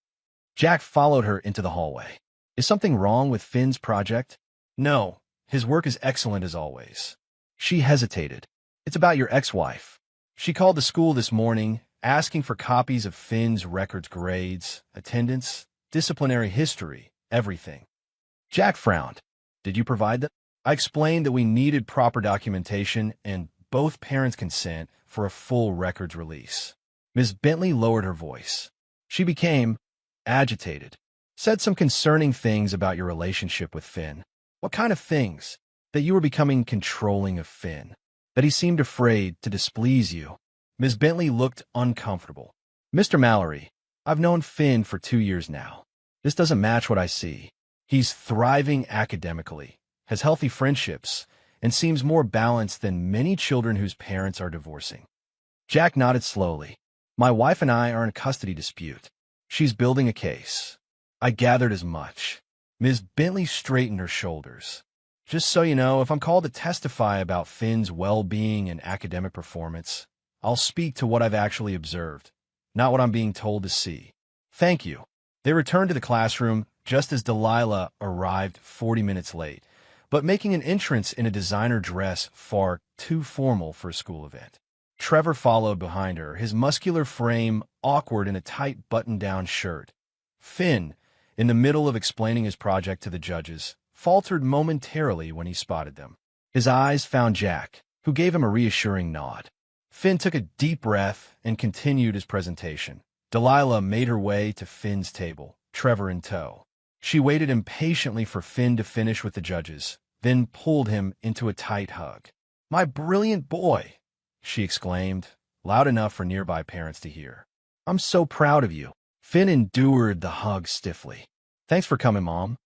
Jack followed her into the hallway. Is something wrong with Finn's project? No, his work is excellent as always. She hesitated. It's about your ex-wife. She called the school this morning, asking for copies of Finn's records, grades, attendance, disciplinary history, everything. Jack frowned. Did you provide them? I explained that we needed proper documentation and both parents' consent for a full records release. Ms. Bentley lowered her voice. She became agitated. Said some concerning things about your relationship with Finn. What kind of things? That you were becoming controlling of Finn. That he seemed afraid to displease you. Ms. Bentley looked uncomfortable. Mr. Mallory, I've known Finn for 2 years now. This doesn't match what I see. He's thriving academically, has healthy friendships, and seems more balanced than many children whose parents are divorcing. Jack nodded slowly. My wife and I are in a custody dispute. She's building a case. I gathered as much. Ms. Bentley straightened her shoulders. Just so you know, if I'm called to testify about Finn's well-being and academic performance, I'll speak to what I've actually observed, not what I'm being told to see. Thank you. They returned to the classroom just as Delilah arrived 40 minutes late, but making an entrance in a designer dress far too formal for a school event. Trevor followed behind her, his muscular frame awkward in a tight button-down shirt. Finn, in the middle of explaining his project to the judges, faltered momentarily when he spotted them. His eyes found Jack, who gave him a reassuring nod. Finn took a deep breath and continued his presentation. Delilah made her way to Finn's table, Trevor in tow. She waited impatiently for Finn to finish with the judges, then pulled him into a tight hug. "My brilliant boy!" she exclaimed, loud enough for nearby parents to hear. "I'm so proud of you." Finn endured the hug stiffly. "Thanks for coming, Mom."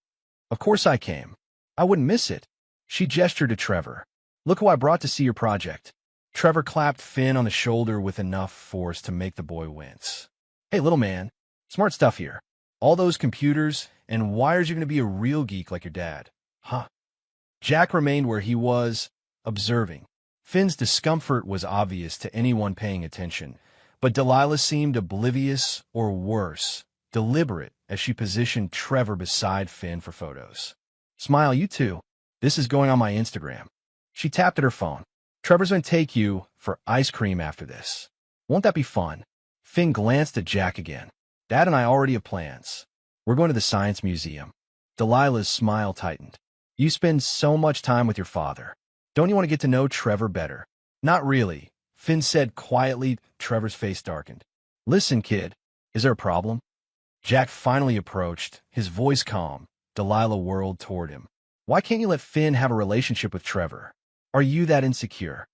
"Of course I came. I wouldn't miss it." She gestured to Trevor. "Look who I brought to see your project." Trevor clapped Finn on the shoulder with enough force to make the boy wince. "Hey, little man, smart stuff here. All those computers and wires, you're going to be a real geek like your dad. Huh?" Jack remained where he was, observing. Finn's discomfort was obvious to anyone paying attention, but Delilah seemed oblivious or worse, deliberate as she positioned Trevor beside Finn for photos. "Smile, you too. This is going on my Instagram." She tapped at her phone. "Trevor's going to take you for ice cream after this. Won't that be fun?" Finn glanced at Jack again. "Dad and I already have plans. We're going to the Science Museum." Delilah's smile tightened. "You spend so much time with your father. Don't you want to get to know Trevor better?" "Not really," Finn said quietly. Trevor's face darkened. "Listen, kid, is there a problem?" Jack finally approached, his voice calm. Delilah whirled toward him. "Why can't you let Finn have a relationship with Trevor? Are you that insecure?"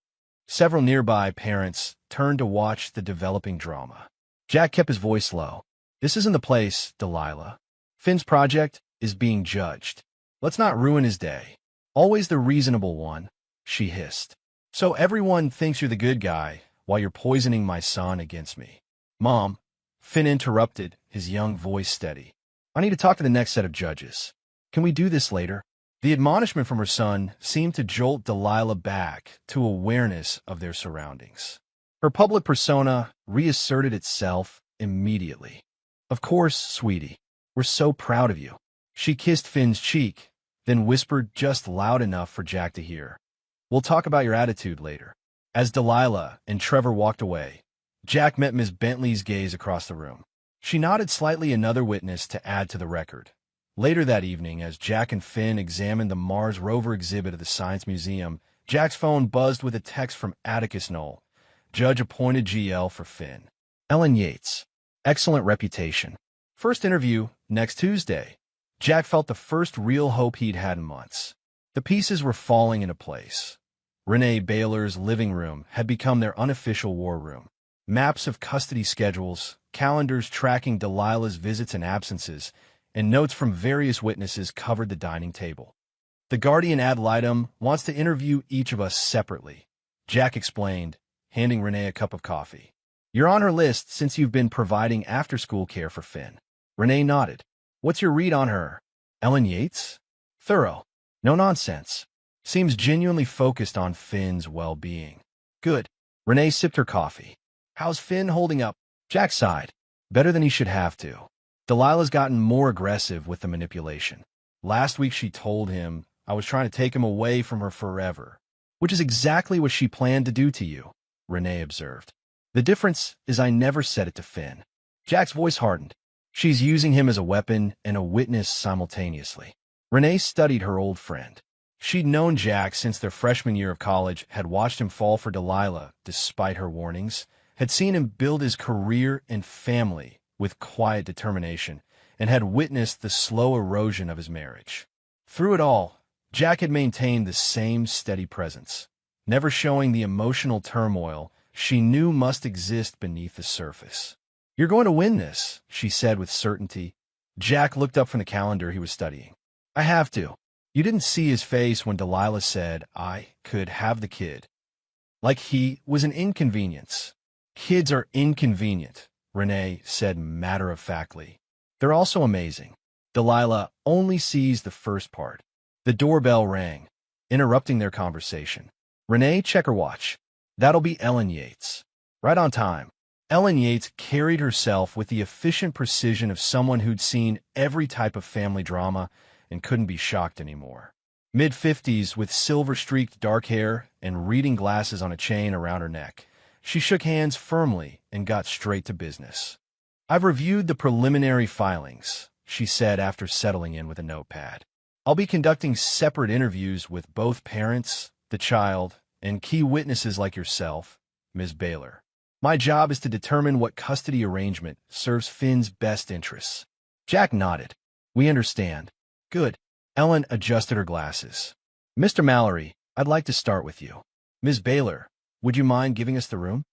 Several nearby parents turned to watch the developing drama. Jack kept his voice low. "This isn't the place, Delilah. Finn's project is being judged. Let's not ruin his day." "Always the reasonable one," she hissed. "So everyone thinks you're the good guy while you're poisoning my son against me." "Mom," Finn interrupted, his young voice steady. "I need to talk to the next set of judges. Can we do this later?" The admonishment from her son seemed to jolt Delilah back to awareness of their surroundings. Her public persona reasserted itself immediately. "Of course, sweetie. We're so proud of you." She kissed Finn's cheek, then whispered just loud enough for Jack to hear. "We'll talk about your attitude later." As Delilah and Trevor walked away, Jack met Miss Bentley's gaze across the room. She nodded slightly, another witness to add to the record. Later that evening, as Jack and Finn examined the Mars rover exhibit at the Science Museum, Jack's phone buzzed with a text from Atticus Knoll, judge appointed GL for Finn. "Ellen Yates. Excellent reputation. First interview next Tuesday." Jack felt the first real hope he'd had in months. The pieces were falling into place. Renee Baylor's living room had become their unofficial war room. Maps of custody schedules, calendars tracking Delilah's visits and absences, and notes from various witnesses covered the dining table. "The guardian ad litem wants to interview each of us separately," Jack explained, handing Renee a cup of coffee. "You're on her list since you've been providing after-school care for Finn." Renee nodded. "What's your read on her?" "Ellen Yates? Thorough. No nonsense. Seems genuinely focused on Finn's well-being." "Good." Renee sipped her coffee. "How's Finn holding up?" Jack sighed. "Better than he should have to. Delilah's gotten more aggressive with the manipulation. Last week she told him I was trying to take him away from her forever, which is exactly what she planned to do to you," Renee observed. "The difference is I never said it to Finn." Jack's voice hardened. "She's using him as a weapon and a witness simultaneously." Renee studied her old friend. She'd known Jack since their freshman year of college, had watched him fall for Delilah despite her warnings, had seen him build his career and family with quiet determination, and had witnessed the slow erosion of his marriage. Through it all, Jack had maintained the same steady presence, never showing the emotional turmoil she knew must exist beneath the surface. "You're going to win this," she said with certainty. Jack looked up from the calendar he was studying. "I have to. You didn't see his face when Delilah said, "I could have the kid." Like he was an inconvenience. Kids are inconvenient, Renee said matter-of-factly. They're also amazing. Delilah only sees the first part. The doorbell rang, interrupting their conversation. Renee, check her watch. That'll be Ellen Yates. Right on time. Ellen Yates carried herself with the efficient precision of someone who'd seen every type of family drama and couldn't be shocked anymore. Mid-50s with silver-streaked dark hair and reading glasses on a chain around her neck, she shook hands firmly and got straight to business. "I've reviewed the preliminary filings," she said after settling in with a notepad. "I'll be conducting separate interviews with both parents, the child, and key witnesses like yourself, Ms. Baylor. My job is to determine what custody arrangement serves Finn's best interests." Jack nodded. "We understand." "Good." Ellen adjusted her glasses. "Mr. Mallory, I'd like to start with you. Ms. Baylor, would you mind giving us the room?"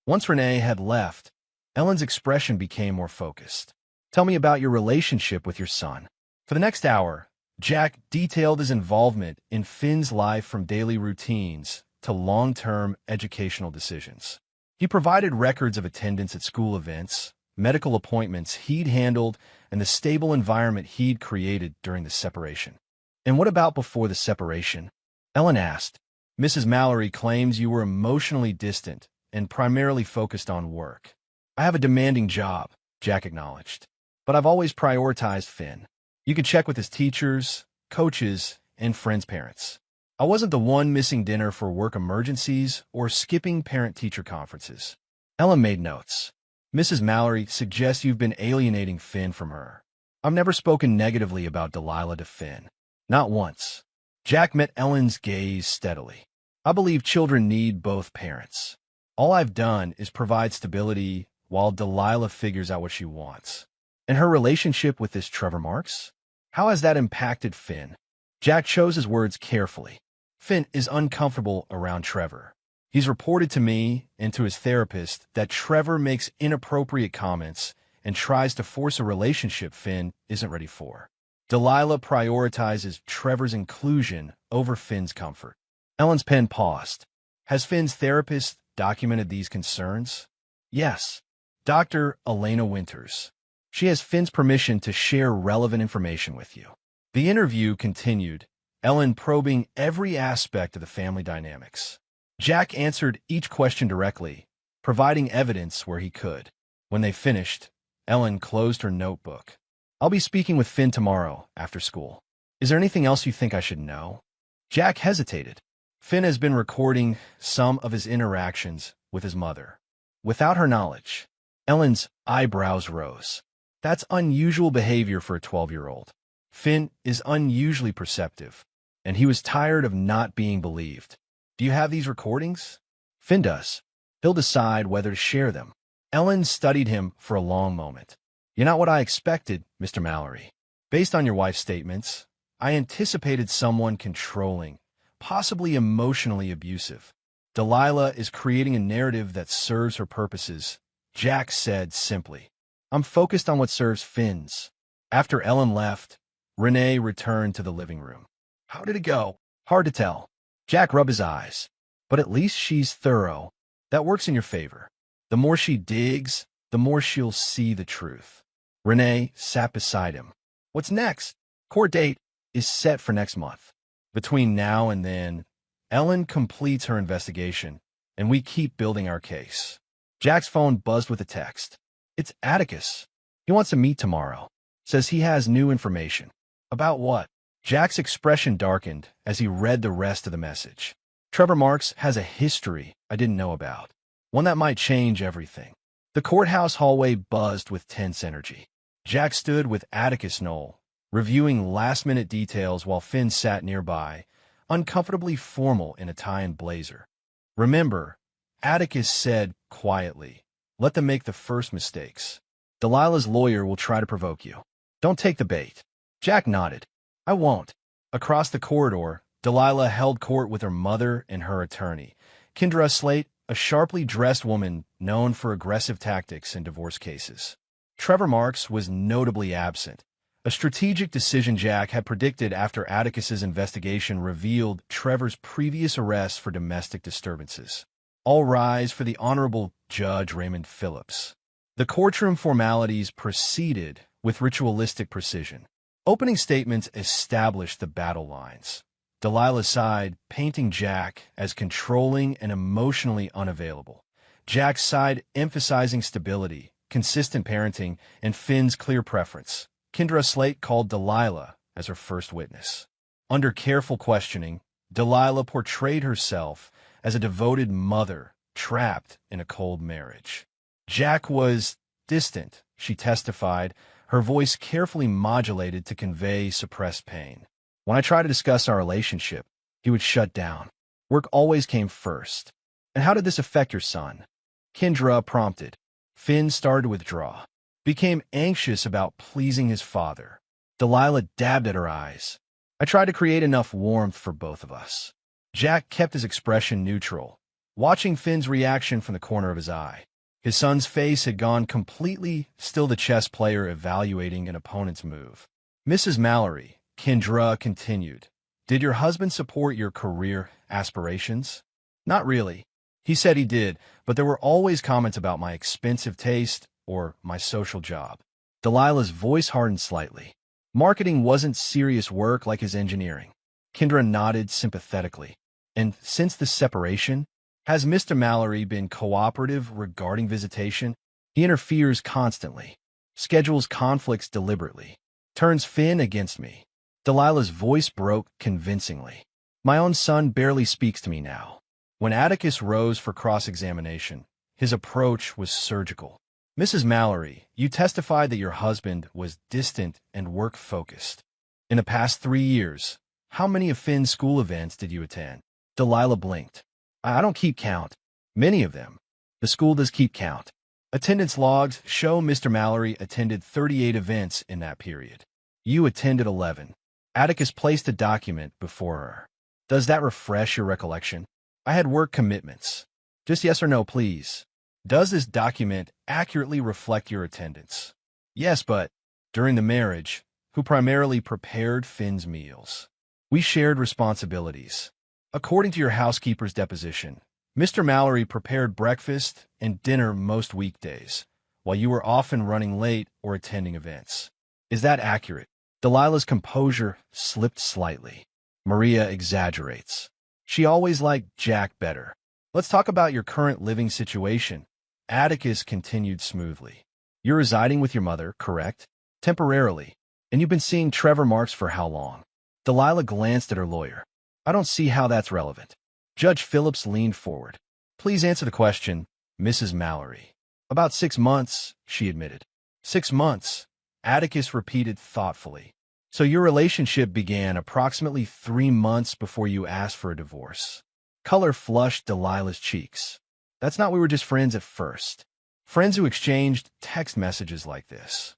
Once Renee had left, Ellen's expression became more focused. "Tell me about your relationship with your son." For the next hour, Jack detailed his involvement in Finn's life from daily routines to long-term educational decisions. He provided records of attendance at school events, medical appointments he'd handled, and the stable environment he'd created during the separation. "And what about before the separation?" Ellen asked. "Mrs. Mallory claims you were emotionally distant and primarily focused on work." "I have a demanding job," Jack acknowledged. "But I've always prioritized Finn. You could check with his teachers, coaches, and friends' parents. I wasn't the one missing dinner for work emergencies or skipping parent-teacher conferences." Ellen made notes. "Mrs. Mallory suggests you've been alienating Finn from her." "I've never spoken negatively about Delilah to Finn. Not once." Jack met Ellen's gaze steadily. "I believe children need both parents. All I've done is provide stability while Delilah figures out what she wants." "And her relationship with this Trevor Marks? How has that impacted Finn?" Jack chose his words carefully. "Finn is uncomfortable around Trevor. He's reported to me and to his therapist that Trevor makes inappropriate comments and tries to force a relationship Finn isn't ready for. Delilah prioritizes Trevor's inclusion over Finn's comfort." Ellen's pen paused. "Has Finn's therapist documented these concerns?" "Yes. Dr. Elena Winters. She has Finn's permission to share relevant information with you." The interview continued, Ellen probing every aspect of the family dynamics. Jack answered each question directly, providing evidence where he could. When they finished, Ellen closed her notebook. "I'll be speaking with Finn tomorrow after school. Is there anything else you think I should know?" Jack hesitated. Finn has been recording some of his interactions with his mother. Without her knowledge, Ellen's eyebrows rose. "That's unusual behavior for a 12-year-old. Finn is unusually perceptive, and he was tired of not being believed. Do you have these recordings?" "Finn does. He'll decide whether to share them." Ellen studied him for a long moment. "You're not what I expected, Mr. Mallory. Based on your wife's statements, I anticipated someone controlling, possibly emotionally abusive. Delilah is creating a narrative that serves her purposes," Jack said simply. "I'm focused on what serves Finn's." After Ellen left, Renee returned to the living room. "How did it go?" "Hard to tell." Jack rubbed his eyes. "But at least she's thorough. That works in your favor. The more she digs, the more she'll see the truth." Renee sat beside him. "What's next?" "Court date is set for next month. Between now and then, Ellen completes her investigation, and we keep building our case." Jack's phone buzzed with a text. "It's Atticus. He wants to meet tomorrow. Says he has new information." "About what?" Jack's expression darkened as he read the rest of the message. "Trevor Marks has a history I didn't know about. One that might change everything." The courthouse hallway buzzed with tense energy. Jack stood with Atticus Knoll, reviewing last-minute details while Finn sat nearby, uncomfortably formal in a tie and blazer. "Remember," Atticus said quietly, "let them make the first mistakes. Delilah's lawyer will try to provoke you. Don't take the bait." Jack nodded. "I won't." Across the corridor, Delilah held court with her mother and her attorney, Kendra Slate, a sharply dressed woman known for aggressive tactics in divorce cases. Trevor Marks was notably absent, A strategic decision Jack had predicted after Atticus's investigation revealed Trevor's previous arrest for domestic disturbances. All rise for the Honorable Judge Raymond Phillips. The courtroom formalities proceeded with ritualistic precision. Opening statements established the battle lines. Delilah sighed, painting Jack as controlling and emotionally unavailable. Jack's side emphasizing stability, consistent parenting, and Finn's clear preference. Kendra Slate called Delilah as her first witness. Under careful questioning, Delilah portrayed herself as a devoted mother trapped in a cold marriage. Jack was distant, she testified, her voice carefully modulated to convey suppressed pain. When I tried to discuss our relationship, he would shut down. Work always came first. And how did this affect your son? Kendra prompted. Finn started to withdraw. Became anxious about pleasing his father. Delilah dabbed at her eyes. I tried to create enough warmth for both of us. Jack kept his expression neutral, watching Finn's reaction from the corner of his eye. His son's face had gone completely still, the chess player evaluating an opponent's move. Mrs. Mallory, Kendra continued, did your husband support your career aspirations? Not really. He said he did, but there were always comments about my expensive taste or my social job. Delilah's voice hardened slightly. Marketing wasn't serious work like his engineering. Kendra nodded sympathetically. And since the separation, has Mr. Mallory been cooperative regarding visitation? He interferes constantly, schedules conflicts deliberately, turns Finn against me. Delilah's voice broke convincingly. My own son barely speaks to me now. When Atticus rose for cross-examination, his approach was surgical. Mrs. Mallory, you testified that your husband was distant and work-focused. In the past 3 years, how many of Finn's school events did you attend? Delilah blinked. I don't keep count. Many of them. The school does keep count. Attendance logs show Mr. Mallory attended 38 events in that period. You attended 11. Atticus placed a document before her. Does that refresh your recollection? I had work commitments. Just yes or no, please. Does this document accurately reflect your attendance? Yes, but during the marriage, who primarily prepared Finn's meals? We shared responsibilities. According to your housekeeper's deposition, Mr. Mallory prepared breakfast and dinner most weekdays, while you were often running late or attending events. Is that accurate? Delilah's composure slipped slightly. Maria exaggerates. She always liked Jack better. Let's talk about your current living situation. Atticus continued smoothly. You're residing with your mother, correct? Temporarily. And you've been seeing Trevor Marks for how long? Delilah glanced at her lawyer. I don't see how that's relevant. Judge Phillips leaned forward. Please answer the question, Mrs. Mallory. About 6 months, she admitted. 6 months, Atticus repeated thoughtfully. So your relationship began approximately 3 months before you asked for a divorce. Color flushed Delilah's cheeks. That's not we were just friends at first. Friends who exchanged text messages like this.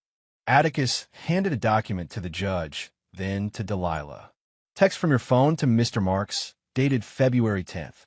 Atticus handed a document to the judge, then to Delilah. Text from your phone to Mr. Marks, dated February 10th.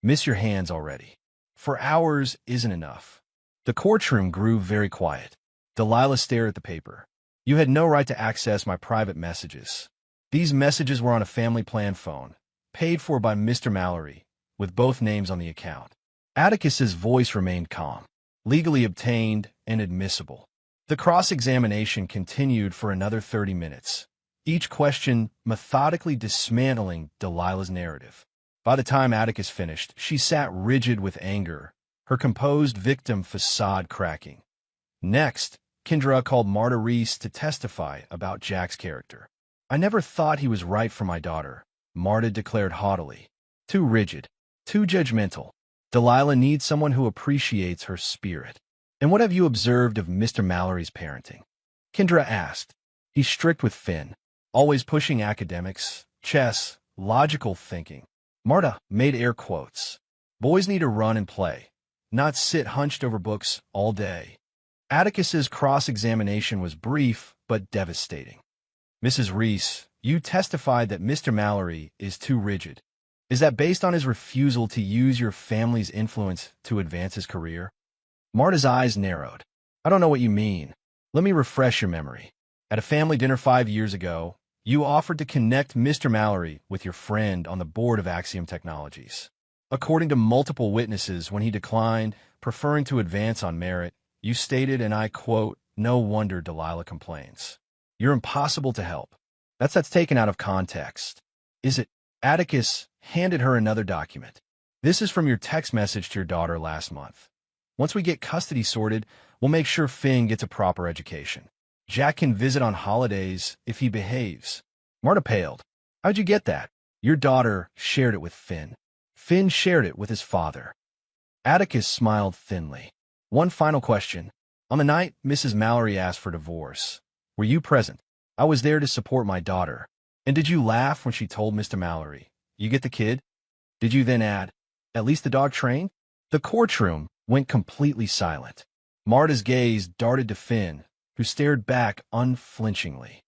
Miss your hands already. For hours isn't enough. The courtroom grew very quiet. Delilah stared at the paper. You had no right to access my private messages. These messages were on a family plan phone, paid for by Mr. Mallory, with both names on the account. Atticus's voice remained calm, legally obtained and admissible. The cross-examination continued for another 30 minutes, each question methodically dismantling Delilah's narrative. By the time Atticus finished, she sat rigid with anger, her composed victim facade cracking. Next, Kendra called Marta Reese to testify about Jack's character. I never thought he was right for my daughter, Marta declared haughtily. Too rigid, too judgmental. Delilah needs someone who appreciates her spirit. And what have you observed of Mr. Mallory's parenting? Kendra asked. He's strict with Finn, always pushing academics, chess, logical thinking. Marta made air quotes. Boys need to run and play, not sit hunched over books all day. Atticus's cross-examination was brief but devastating. Mrs. Reese, you testified that Mr. Mallory is too rigid. Is that based on his refusal to use your family's influence to advance his career? Marta's eyes narrowed. I don't know what you mean. Let me refresh your memory. At a family dinner 5 years ago, you offered to connect Mr. Mallory with your friend on the board of Axiom Technologies. According to multiple witnesses, when he declined, preferring to advance on merit, you stated, and I quote, "No wonder Delilah complains. You're impossible to help." That's taken out of context. Is it? Atticus handed her another document. This is from your text message to your daughter last month. Once we get custody sorted, we'll make sure Finn gets a proper education. Jack can visit on holidays if he behaves. Marta paled. How'd you get that? Your daughter shared it with Finn. Finn shared it with his father. Atticus smiled thinly. One final question. On the night Mrs. Mallory asked for divorce, were you present? I was there to support my daughter. And did you laugh when she told Mr. Mallory, "You get the kid"? Did you then add, "At least the dog trained"? The courtroom went completely silent. Marta's gaze darted to Finn, who stared back unflinchingly.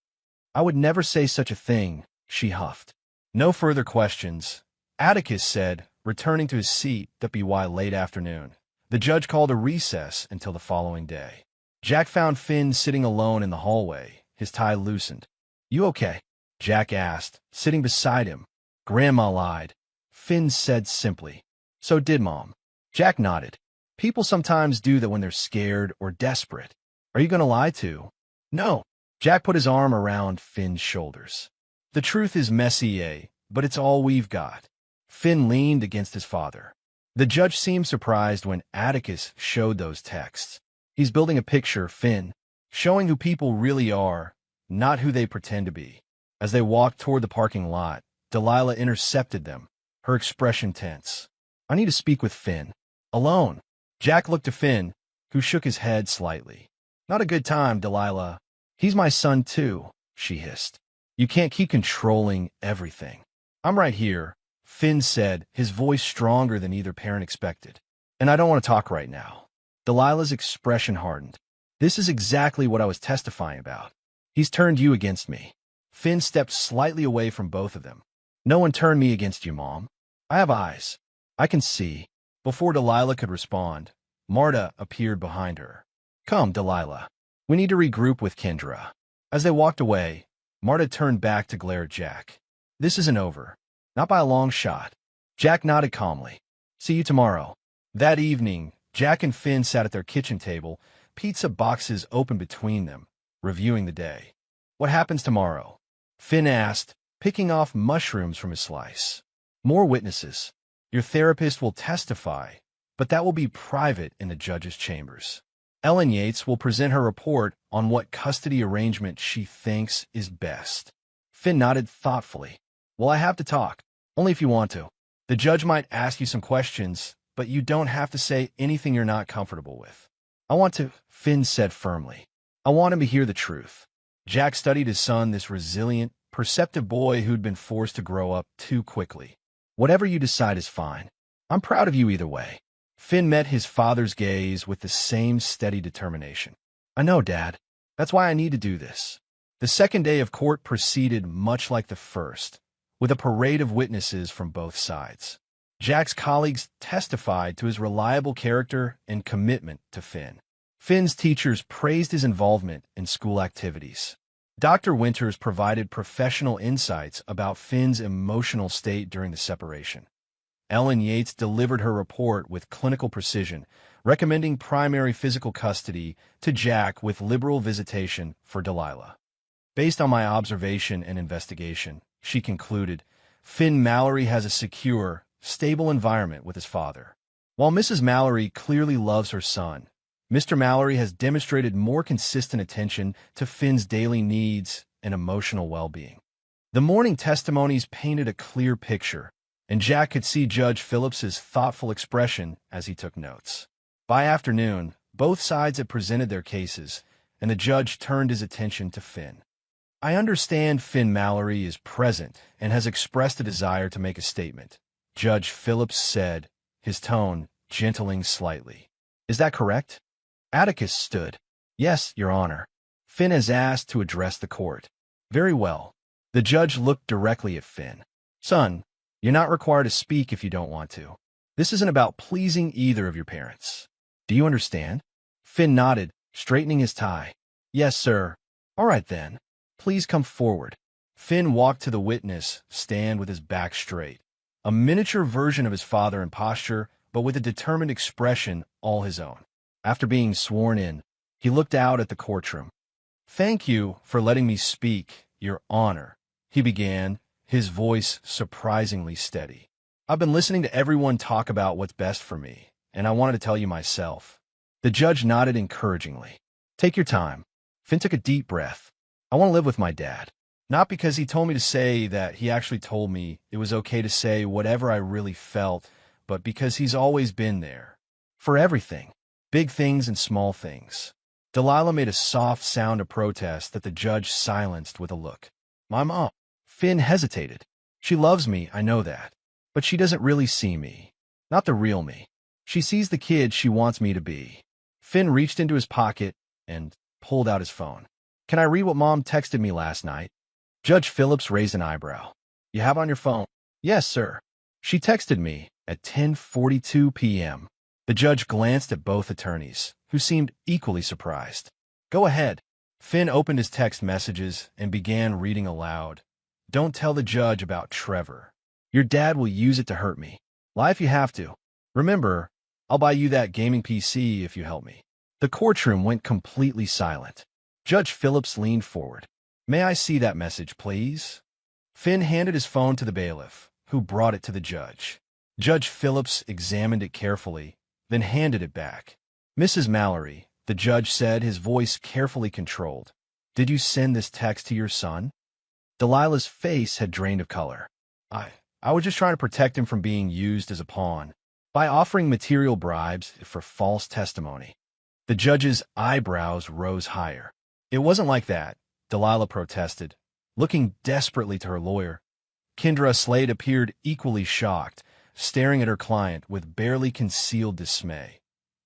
I would never say such a thing, she huffed. No further questions, Atticus said, returning to his seat. WY late afternoon. The judge called a recess until the following day. Jack found Finn sitting alone in the hallway, his tie loosened. You okay? Jack asked, sitting beside him. Grandma lied, Finn said simply. So did Mom. Jack nodded. People sometimes do that when they're scared or desperate. Are you going to lie too? No. Jack put his arm around Finn's shoulders. The truth is messy, but it's all we've got. Finn leaned against his father. The judge seemed surprised when Atticus showed those texts. He's building a picture, Finn, showing who people really are, not who they pretend to be. As they walked toward the parking lot, Delilah intercepted them, her expression tense. I need to speak with Finn. Alone. Jack looked to Finn, who shook his head slightly. Not a good time, Delilah. He's my son too, she hissed. You can't keep controlling everything. I'm right here, Finn said, his voice stronger than either parent expected. And I don't want to talk right now. Delilah's expression hardened. This is exactly what I was testifying about. He's turned you against me. Finn stepped slightly away from both of them. No one turned me against you, Mom. I have eyes. I can see. Before Delilah could respond, Marta appeared behind her. Come, Delilah. We need to regroup with Kendra. As they walked away, Marta turned back to glare at Jack. This isn't over. Not by a long shot. Jack nodded calmly. See you tomorrow. That evening, Jack and Finn sat at their kitchen table, pizza boxes open between them, reviewing the day. What happens tomorrow? Finn asked, picking off mushrooms from his slice. More witnesses. Your therapist will testify, but that will be private in the judge's chambers. Ellen Yates will present her report on what custody arrangement she thinks is best. Finn nodded thoughtfully. Well, I have to talk. Only if you want to. The judge might ask you some questions, but you don't have to say anything you're not comfortable with. I want to, Finn said firmly. I want him to hear the truth. Jack studied his son, this resilient, perceptive boy who'd been forced to grow up too quickly. Whatever you decide is fine. I'm proud of you either way. Finn met his father's gaze with the same steady determination. I know, Dad. That's why I need to do this. The second day of court proceeded much like the first, with a parade of witnesses from both sides. Jack's colleagues testified to his reliable character and commitment to Finn. Finn's teachers praised his involvement in school activities. Dr. Winters provided professional insights about Finn's emotional state during the separation. Ellen Yates delivered her report with clinical precision, recommending primary physical custody to Jack with liberal visitation for Delilah. Based on my observation and investigation, she concluded, Finn Mallory has a secure, stable environment with his father. While Mrs. Mallory clearly loves her son, Mr. Mallory has demonstrated more consistent attention to Finn's daily needs and emotional well-being. The morning testimonies painted a clear picture, and Jack could see Judge Phillips's thoughtful expression as he took notes. By afternoon, both sides had presented their cases, and the judge turned his attention to Finn. I understand Finn Mallory is present and has expressed a desire to make a statement, Judge Phillips said, his tone gentling slightly. Is that correct? Atticus stood. Yes, Your Honor. Finn has asked to address the court. Very well. The judge looked directly at Finn. Son, you're not required to speak if you don't want to. This isn't about pleasing either of your parents. Do you understand? Finn nodded, straightening his tie. Yes, sir. All right then. Please come forward. Finn walked to the witness stand with his back straight. A miniature version of his father in posture, but with a determined expression all his own. After being sworn in, he looked out at the courtroom. "Thank you for letting me speak, Your Honor," he began, his voice surprisingly steady. "I've been listening to everyone talk about what's best for me, and I wanted to tell you myself." The judge nodded encouragingly. "Take your time." Finn took a deep breath. "I want to live with my dad. Not because he told me to say that, he actually told me it was okay to say whatever I really felt, but because he's always been there. For everything. Big things and small things." Delilah made a soft sound of protest that the judge silenced with a look. "My mom." Finn hesitated. "She loves me, I know that. But she doesn't really see me. Not the real me. She sees the kid she wants me to be." Finn reached into his pocket and pulled out his phone. "Can I read what Mom texted me last night?" Judge Phillips raised an eyebrow. "You have it on your phone?" "Yes, sir. She texted me at 10:42 p.m. The judge glanced at both attorneys, who seemed equally surprised. "Go ahead." Finn opened his text messages and began reading aloud. "Don't tell the judge about Trevor. Your dad will use it to hurt me. Lie if you have to. Remember, I'll buy you that gaming PC if you help me." The courtroom went completely silent. Judge Phillips leaned forward. "May I see that message, please?" Finn handed his phone to the bailiff, who brought it to the judge. Judge Phillips examined it carefully, then handed it back. "Mrs. Mallory," the judge said, his voice carefully controlled, "did you send this text to your son?" Delilah's face had drained of color. I was just trying to protect him from being used as a pawn by offering material bribes for false testimony." The judge's eyebrows rose higher. "It wasn't like that," Delilah protested, looking desperately to her lawyer. Kendra Slade appeared equally shocked, staring at her client with barely concealed dismay.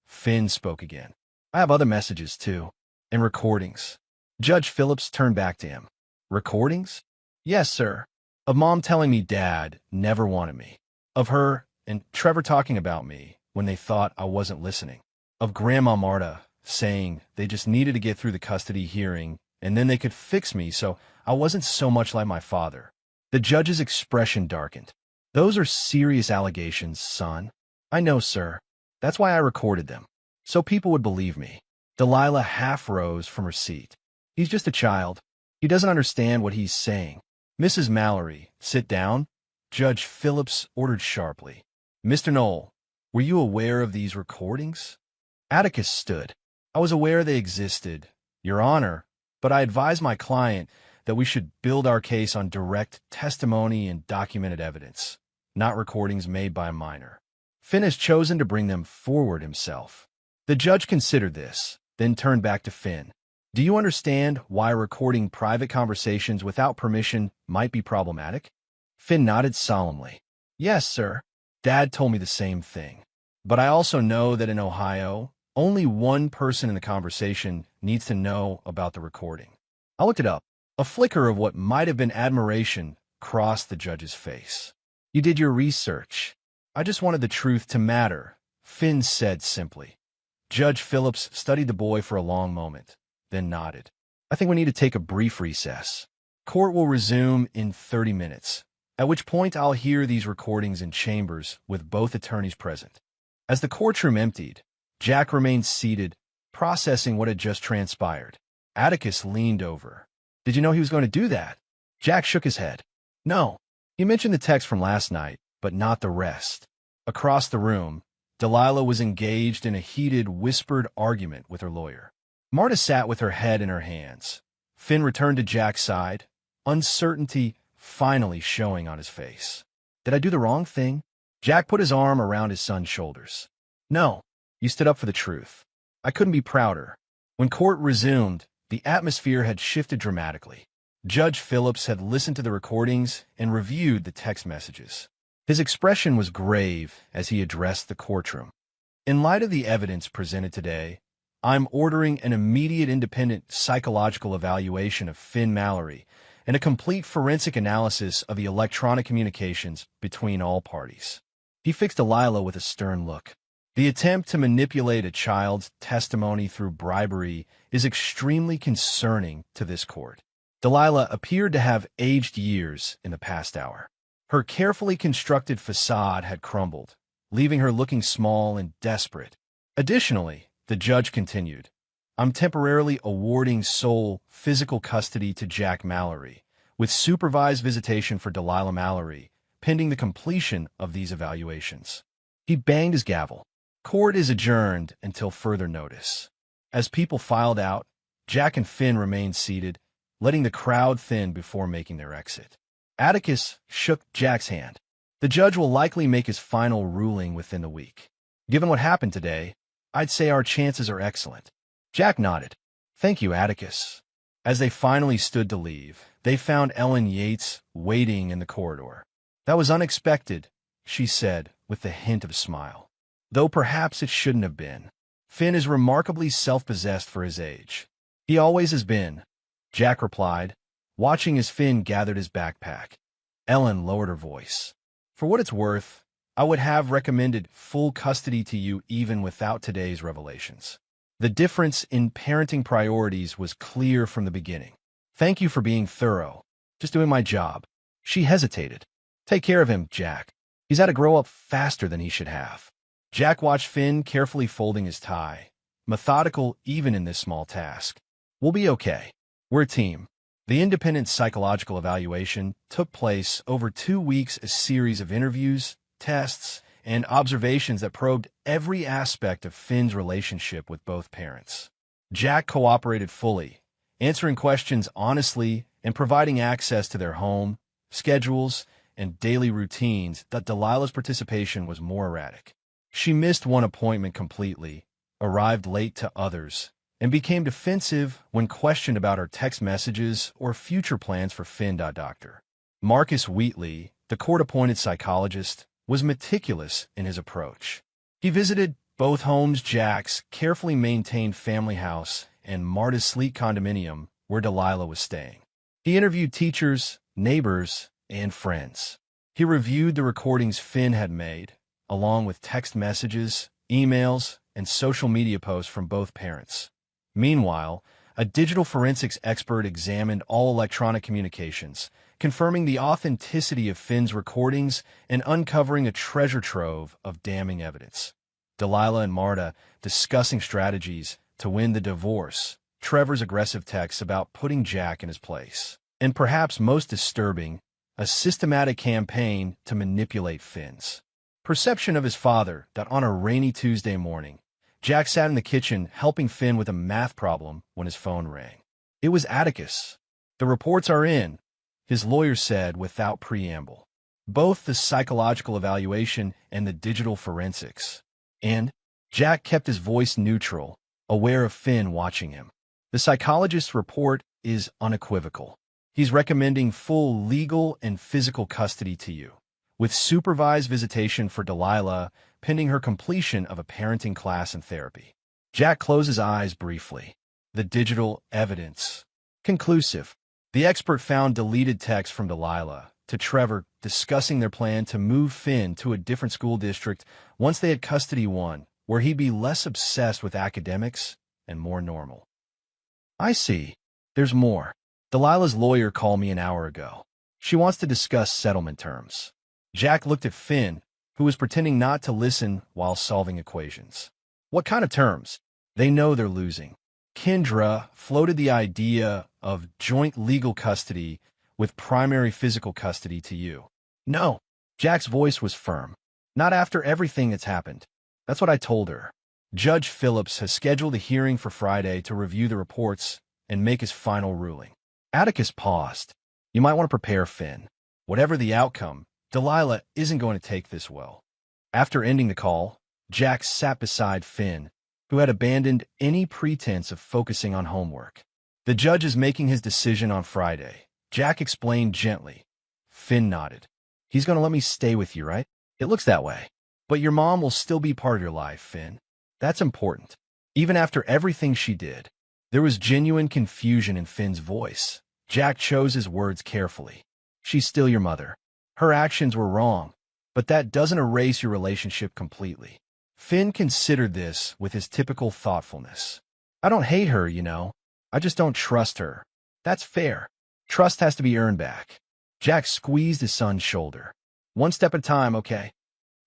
Finn spoke again. "I have other messages, too, and recordings." Judge Phillips turned back to him. "Recordings?" "Yes, sir. Of Mom telling me Dad never wanted me. Of her and Trevor talking about me when they thought I wasn't listening. Of Grandma Marta saying they just needed to get through the custody hearing and then they could fix me so I wasn't so much like my father." The judge's expression darkened. "Those are serious allegations, son." "I know, sir. That's why I recorded them. So people would believe me." Delilah half rose from her seat. "He's just a child. He doesn't understand what he's saying." "Mrs. Mallory, sit down," Judge Phillips ordered sharply. "Mr. Knoll, were you aware of these recordings?" Atticus stood. "I was aware they existed, Your Honor, but I advised my client that we should build our case on direct testimony and documented evidence, not recordings made by a minor. Finn has chosen to bring them forward himself." The judge considered this, then turned back to Finn. "Do you understand why recording private conversations without permission might be problematic?" Finn nodded solemnly. "Yes, sir. Dad told me the same thing. But I also know that in Ohio, only one person in the conversation needs to know about the recording." I looked it up. A flicker of what might have been admiration crossed the judge's face. "You did your research. I just wanted the truth to matter," Finn said simply. Judge Phillips studied the boy for a long moment, then nodded. "I think we need to take a brief recess. Court will resume in 30 minutes, at which point I'll hear these recordings in chambers with both attorneys present." As the courtroom emptied, Jack remained seated, processing what had just transpired. Atticus leaned over. "Did you know he was going to do that?" Jack shook his head. "No. He mentioned the text from last night, but not the rest." Across the room, Delilah was engaged in a heated, whispered argument with her lawyer. Marta sat with her head in her hands. Finn returned to Jack's side, uncertainty finally showing on his face. "Did I do the wrong thing?" Jack put his arm around his son's shoulders. "No, you stood up for the truth. I couldn't be prouder." When court resumed, the atmosphere had shifted dramatically. Judge Phillips had listened to the recordings and reviewed the text messages. His expression was grave as he addressed the courtroom. "In light of the evidence presented today, I'm ordering an immediate independent psychological evaluation of Finn Mallory and a complete forensic analysis of the electronic communications between all parties." He fixed Delilah with a stern look. The attempt to manipulate a child's testimony through bribery is extremely concerning to this court. Delilah appeared to have aged years in the past hour. Her carefully constructed facade had crumbled, leaving her looking small and desperate. Additionally, the judge continued, I'm temporarily awarding sole physical custody to Jack Mallory, with supervised visitation for Delilah Mallory, pending the completion of these evaluations. He banged his gavel. Court is adjourned until further notice. As people filed out, Jack and Finn remained seated, letting the crowd thin before making their exit. Atticus shook Jack's hand. The judge will likely make his final ruling within the week. Given what happened today, I'd say our chances are excellent. Jack nodded. Thank you, Atticus. As they finally stood to leave, they found Ellen Yates waiting in the corridor. That was unexpected, she said, with a hint of a smile. Though perhaps it shouldn't have been. Finn is remarkably self-possessed for his age. He always has been, Jack replied, watching as Finn gathered his backpack. Ellen lowered her voice. For what it's worth, I would have recommended full custody to you even without today's revelations. The difference in parenting priorities was clear from the beginning. Thank you for being thorough. Just doing my job. She hesitated. Take care of him, Jack. He's had to grow up faster than he should have. Jack watched Finn carefully folding his tie, methodical even in this small task. We'll be okay. We're a team. The independent psychological evaluation took place over 2 weeks, a series of interviews, tests, and observations that probed every aspect of Finn's relationship with both parents. Jack cooperated fully, answering questions honestly and providing access to their home, schedules, and daily routines. That Delilah's participation was more erratic. She missed one appointment completely, arrived late to others, and became defensive when questioned about her text messages or future plans for Finn. Dr. Marcus Wheatley, the court-appointed psychologist, was meticulous in his approach. He visited both homes, Jack's carefully maintained family house and Marta's sleek condominium where Delilah was staying. He interviewed teachers, neighbors, and friends. He reviewed the recordings Finn had made, along with text messages, emails, and social media posts from both parents. Meanwhile, a digital forensics expert examined all electronic communications, confirming the authenticity of Finn's recordings and uncovering a treasure trove of damning evidence. Delilah and Marta discussing strategies to win the divorce, Trevor's aggressive texts about putting Jack in his place, and perhaps most disturbing, a systematic campaign to manipulate Finn's perception of his father. That on a rainy Tuesday morning, Jack sat in the kitchen helping Finn with a math problem when his phone rang. It was Atticus. The reports are in, his lawyer said without preamble. Both the psychological evaluation and the digital forensics. And Jack kept his voice neutral, aware of Finn watching him. The psychologist's report is unequivocal. He's recommending full legal and physical custody to you, with supervised visitation for Delilah pending her completion of a parenting class and therapy. Jack closed his eyes briefly. The digital evidence. Conclusive. The expert found deleted texts from Delilah to Trevor discussing their plan to move Finn to a different school district once they had custody, one where he'd be less obsessed with academics and more normal. I see. There's more. Delilah's lawyer called me an hour ago. She wants to discuss settlement terms. Jack looked at Finn, who was pretending not to listen while solving equations. What kind of terms? They know they're losing. Kendra floated the idea of joint legal custody with primary physical custody to you. No. Jack's voice was firm. Not after everything that's happened. That's what I told her. Judge Phillips has scheduled a hearing for Friday to review the reports and make his final ruling. Atticus paused. You might want to prepare Finn. Whatever the outcome, Delilah isn't going to take this well. After ending the call, Jack sat beside Finn, who had abandoned any pretense of focusing on homework. The judge is making his decision on Friday, Jack explained gently. Finn nodded. He's going to let me stay with you, right? It looks that way. But your mom will still be part of your life, Finn. That's important. Even after everything she did. There was genuine confusion in Finn's voice. Jack chose his words carefully. She's still your mother. Her actions were wrong, but that doesn't erase your relationship completely. Finn considered this with his typical thoughtfulness. I don't hate her, you know. I just don't trust her. That's fair. Trust has to be earned back. Jack squeezed his son's shoulder. One step at a time, okay?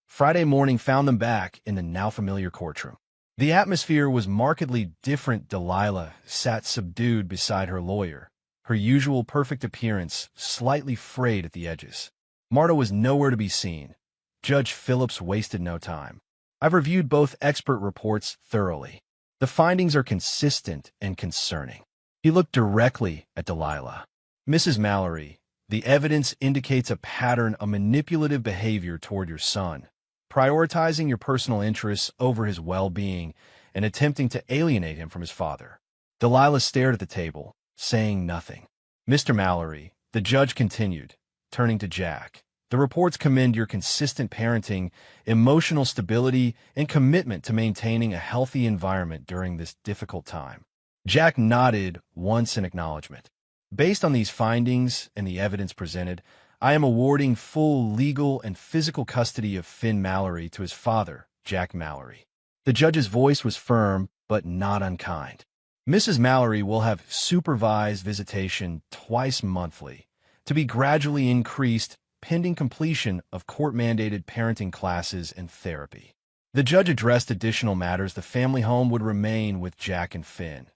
Friday morning found them back in the now familiar courtroom. The atmosphere was markedly different. Delilah sat subdued beside her lawyer, her usual perfect appearance slightly frayed at the edges. Marta was nowhere to be seen. Judge Phillips wasted no time. I've reviewed both expert reports thoroughly. The findings are consistent and concerning. He looked directly at Delilah. Mrs. Mallory, the evidence indicates a pattern of manipulative behavior toward your son, prioritizing your personal interests over his well-being and attempting to alienate him from his father. Delilah stared at the table, saying nothing. Mr. Mallory, the judge continued, turning to Jack. The reports commend your consistent parenting, emotional stability, and commitment to maintaining a healthy environment during this difficult time. Jack nodded once in acknowledgement. Based on these findings and the evidence presented, I am awarding full legal and physical custody of Finn Mallory to his father, Jack Mallory. The judge's voice was firm, but not unkind. Mrs. Mallory will have supervised visitation twice monthly, to be gradually increased pending completion of court-mandated parenting classes and therapy. The judge addressed additional matters. The family home would remain with Jack and Finn.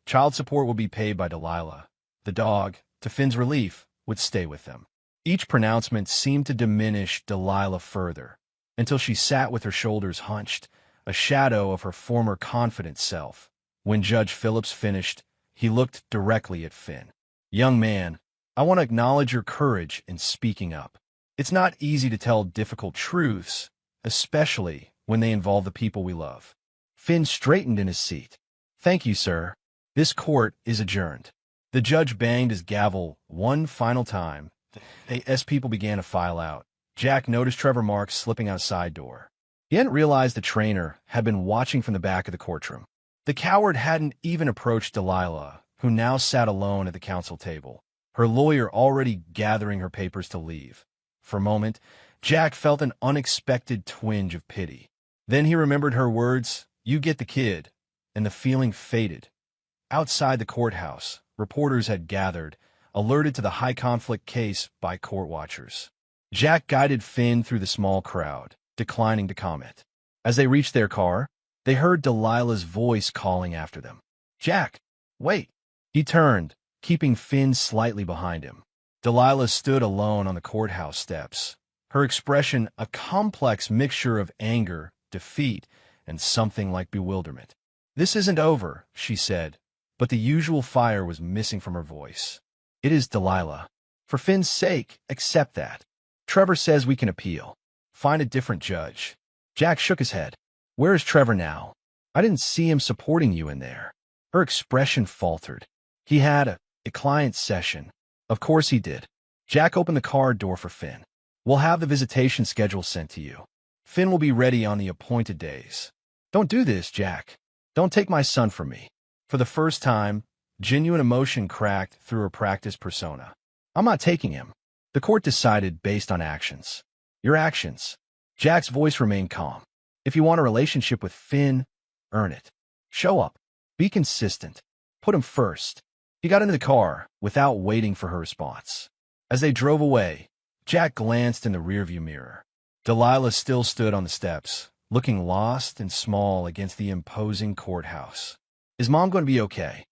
Child support would be paid by Delilah. The dog, to Finn's relief, would stay with them. Each pronouncement seemed to diminish Delilah further, until she sat with her shoulders hunched, a shadow of her former confident self. When Judge Phillips finished, he looked directly at Finn. Young man, I want to acknowledge your courage in speaking up. It's not easy to tell difficult truths, especially when they involve the people we love. Finn straightened in his seat. Thank you, sir. This court is adjourned. The judge banged his gavel one final time. As people began to file out, Jack noticed Trevor Marks slipping out a side door. He hadn't realized the trainer had been watching from the back of the courtroom. The coward hadn't even approached Delilah, who now sat alone at the counsel table, her lawyer already gathering her papers to leave. For a moment, Jack felt an unexpected twinge of pity. Then he remembered her words, "You get the kid," and the feeling faded. Outside the courthouse, reporters had gathered, alerted to the high-conflict case by court watchers. Jack guided Finn through the small crowd, declining to comment. As they reached their car, they heard Delilah's voice calling after them. "Jack, wait!" He turned, keeping Finn slightly behind him. Delilah stood alone on the courthouse steps, her expression a complex mixture of anger, defeat, and something like bewilderment. "This isn't over," she said, but the usual fire was missing from her voice. "It is, Delilah. For Finn's sake, accept that. Trevor says we can appeal. Find a different judge." Jack shook his head. "Where is Trevor now? I didn't see him supporting you in there." Her expression faltered. "He had a client session." "Of course he did." Jack opened the car door for Finn. "We'll have the visitation schedule sent to you. Finn will be ready on the appointed days." "Don't do this, Jack. Don't take my son from me." For the first time, genuine emotion cracked through her practiced persona. "I'm not taking him." The court decided based on actions. "Your actions." Jack's voice remained calm. "If you want a relationship with Finn, earn it. Show up. Be consistent. Put him first." He got into the car without waiting for her response. As they drove away, Jack glanced in the rearview mirror. Delilah still stood on the steps, looking lost and small against the imposing courthouse. "Is Mom going to be okay?"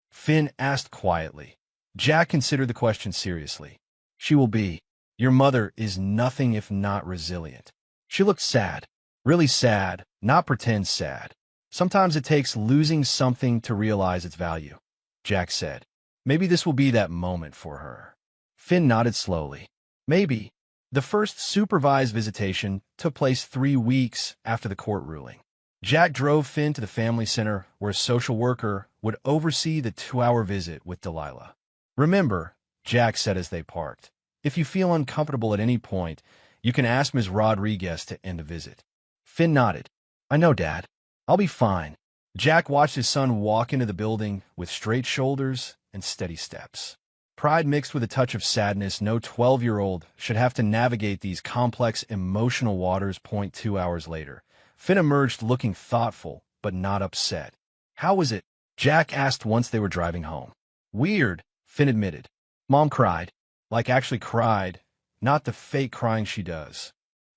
Finn asked quietly. Jack considered the question seriously. "She will be. Your mother is nothing if not resilient." She looked sad. Really sad, not pretend sad. "Sometimes it takes losing something to realize its value," Jack said. "Maybe this will be that moment for her." Finn nodded slowly. "Maybe." The first supervised visitation took place 3 weeks after the court ruling. Jack drove Finn to the family center where a social worker would oversee the 2-hour visit with Delilah. "Remember," Jack said as they parked, "if you feel uncomfortable at any point, you can ask Ms. Rodriguez to end the visit." Finn nodded. "I know, Dad. I'll be fine." Jack watched his son walk into the building with straight shoulders and steady steps. Pride mixed with a touch of sadness. No 12-year-old should have to navigate these complex emotional waters. 2 hours later, Finn emerged looking thoughtful, but not upset. How was it? Jack asked once they were driving home. Weird, Finn admitted. Mom cried. Like actually cried, not the fake crying she does.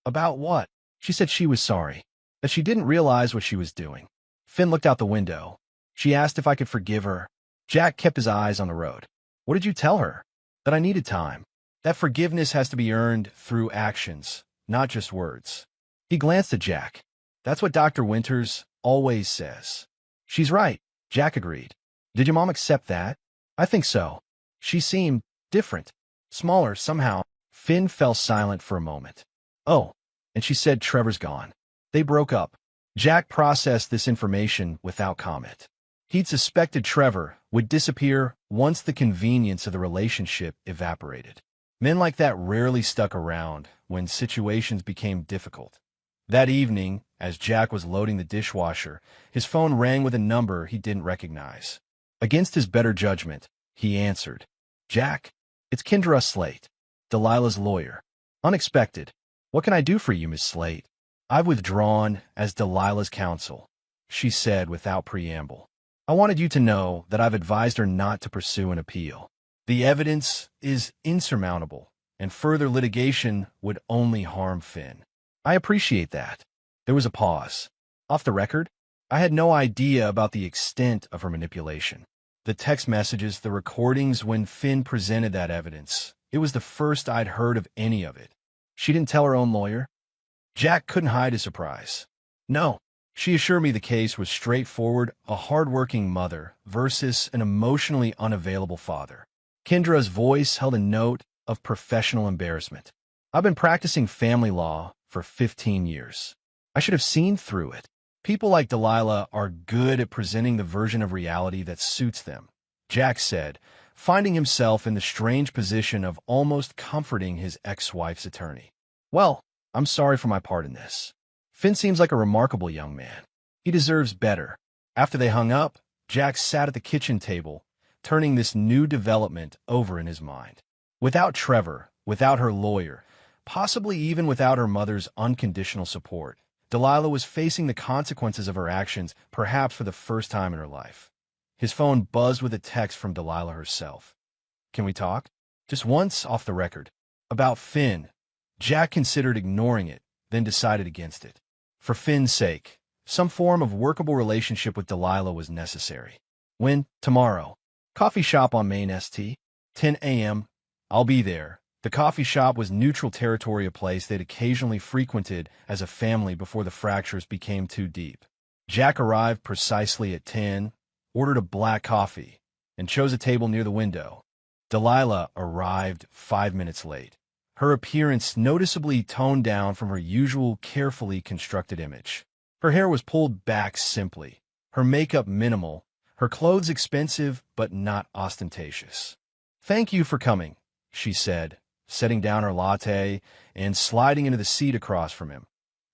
About what? She said she was sorry, that she didn't realize what she was doing. Finn looked out the window. She asked if I could forgive her. Jack kept his eyes on the road. What did you tell her? That I needed time. That forgiveness has to be earned through actions, not just words. He glanced at Jack. That's what Dr. Winters always says. She's right, Jack agreed. Did your mom accept that? I think so. She seemed different, smaller somehow. Finn fell silent for a moment. Oh, and she said Trevor's gone. They broke up. Jack processed this information without comment. He'd suspected Trevor would disappear once the convenience of the relationship evaporated. Men like that rarely stuck around when situations became difficult. That evening, as Jack was loading the dishwasher, his phone rang with a number he didn't recognize. Against his better judgment, he answered. Jack, it's Kendra Slate, Delilah's lawyer. Unexpected. What can I do for you, Miss Slate? I've withdrawn as Delilah's counsel, she said without preamble. I wanted you to know that I've advised her not to pursue an appeal. The evidence is insurmountable, and further litigation would only harm Finn. I appreciate that. There was a pause. Off the record, I had no idea about the extent of her manipulation. The text messages, the recordings when Finn presented that evidence. It was the first I'd heard of any of it. She didn't tell her own lawyer? Jack couldn't hide his surprise. No. She assured me the case was straightforward, a hard-working mother versus an emotionally unavailable father. Kendra's voice held a note of professional embarrassment. I've been practicing family law for 15 years. I should have seen through it. People like Delilah are good at presenting the version of reality that suits them, Jack said, finding himself in the strange position of almost comforting his ex-wife's attorney. Well, I'm sorry for my part in this. Finn seems like a remarkable young man. He deserves better. After they hung up, Jack sat at the kitchen table, turning this new development over in his mind. Without Trevor, without her lawyer, possibly even without her mother's unconditional support, Delilah was facing the consequences of her actions, perhaps for the first time in her life. His phone buzzed with a text from Delilah herself. Can we talk? Just once, off the record. About Finn. Jack considered ignoring it, then decided against it. For Finn's sake, some form of workable relationship with Delilah was necessary. When? Tomorrow. Coffee shop on Main St. 10 a.m. I'll be there. The coffee shop was neutral territory, a place they'd occasionally frequented as a family before the fractures became too deep. Jack arrived precisely at 10, ordered a black coffee, and chose a table near the window. Delilah arrived 5 minutes late. Her appearance noticeably toned down from her usual carefully constructed image. Her hair was pulled back simply, her makeup minimal, her clothes expensive but not ostentatious. Thank you for coming, she said, setting down her latte and sliding into the seat across from him.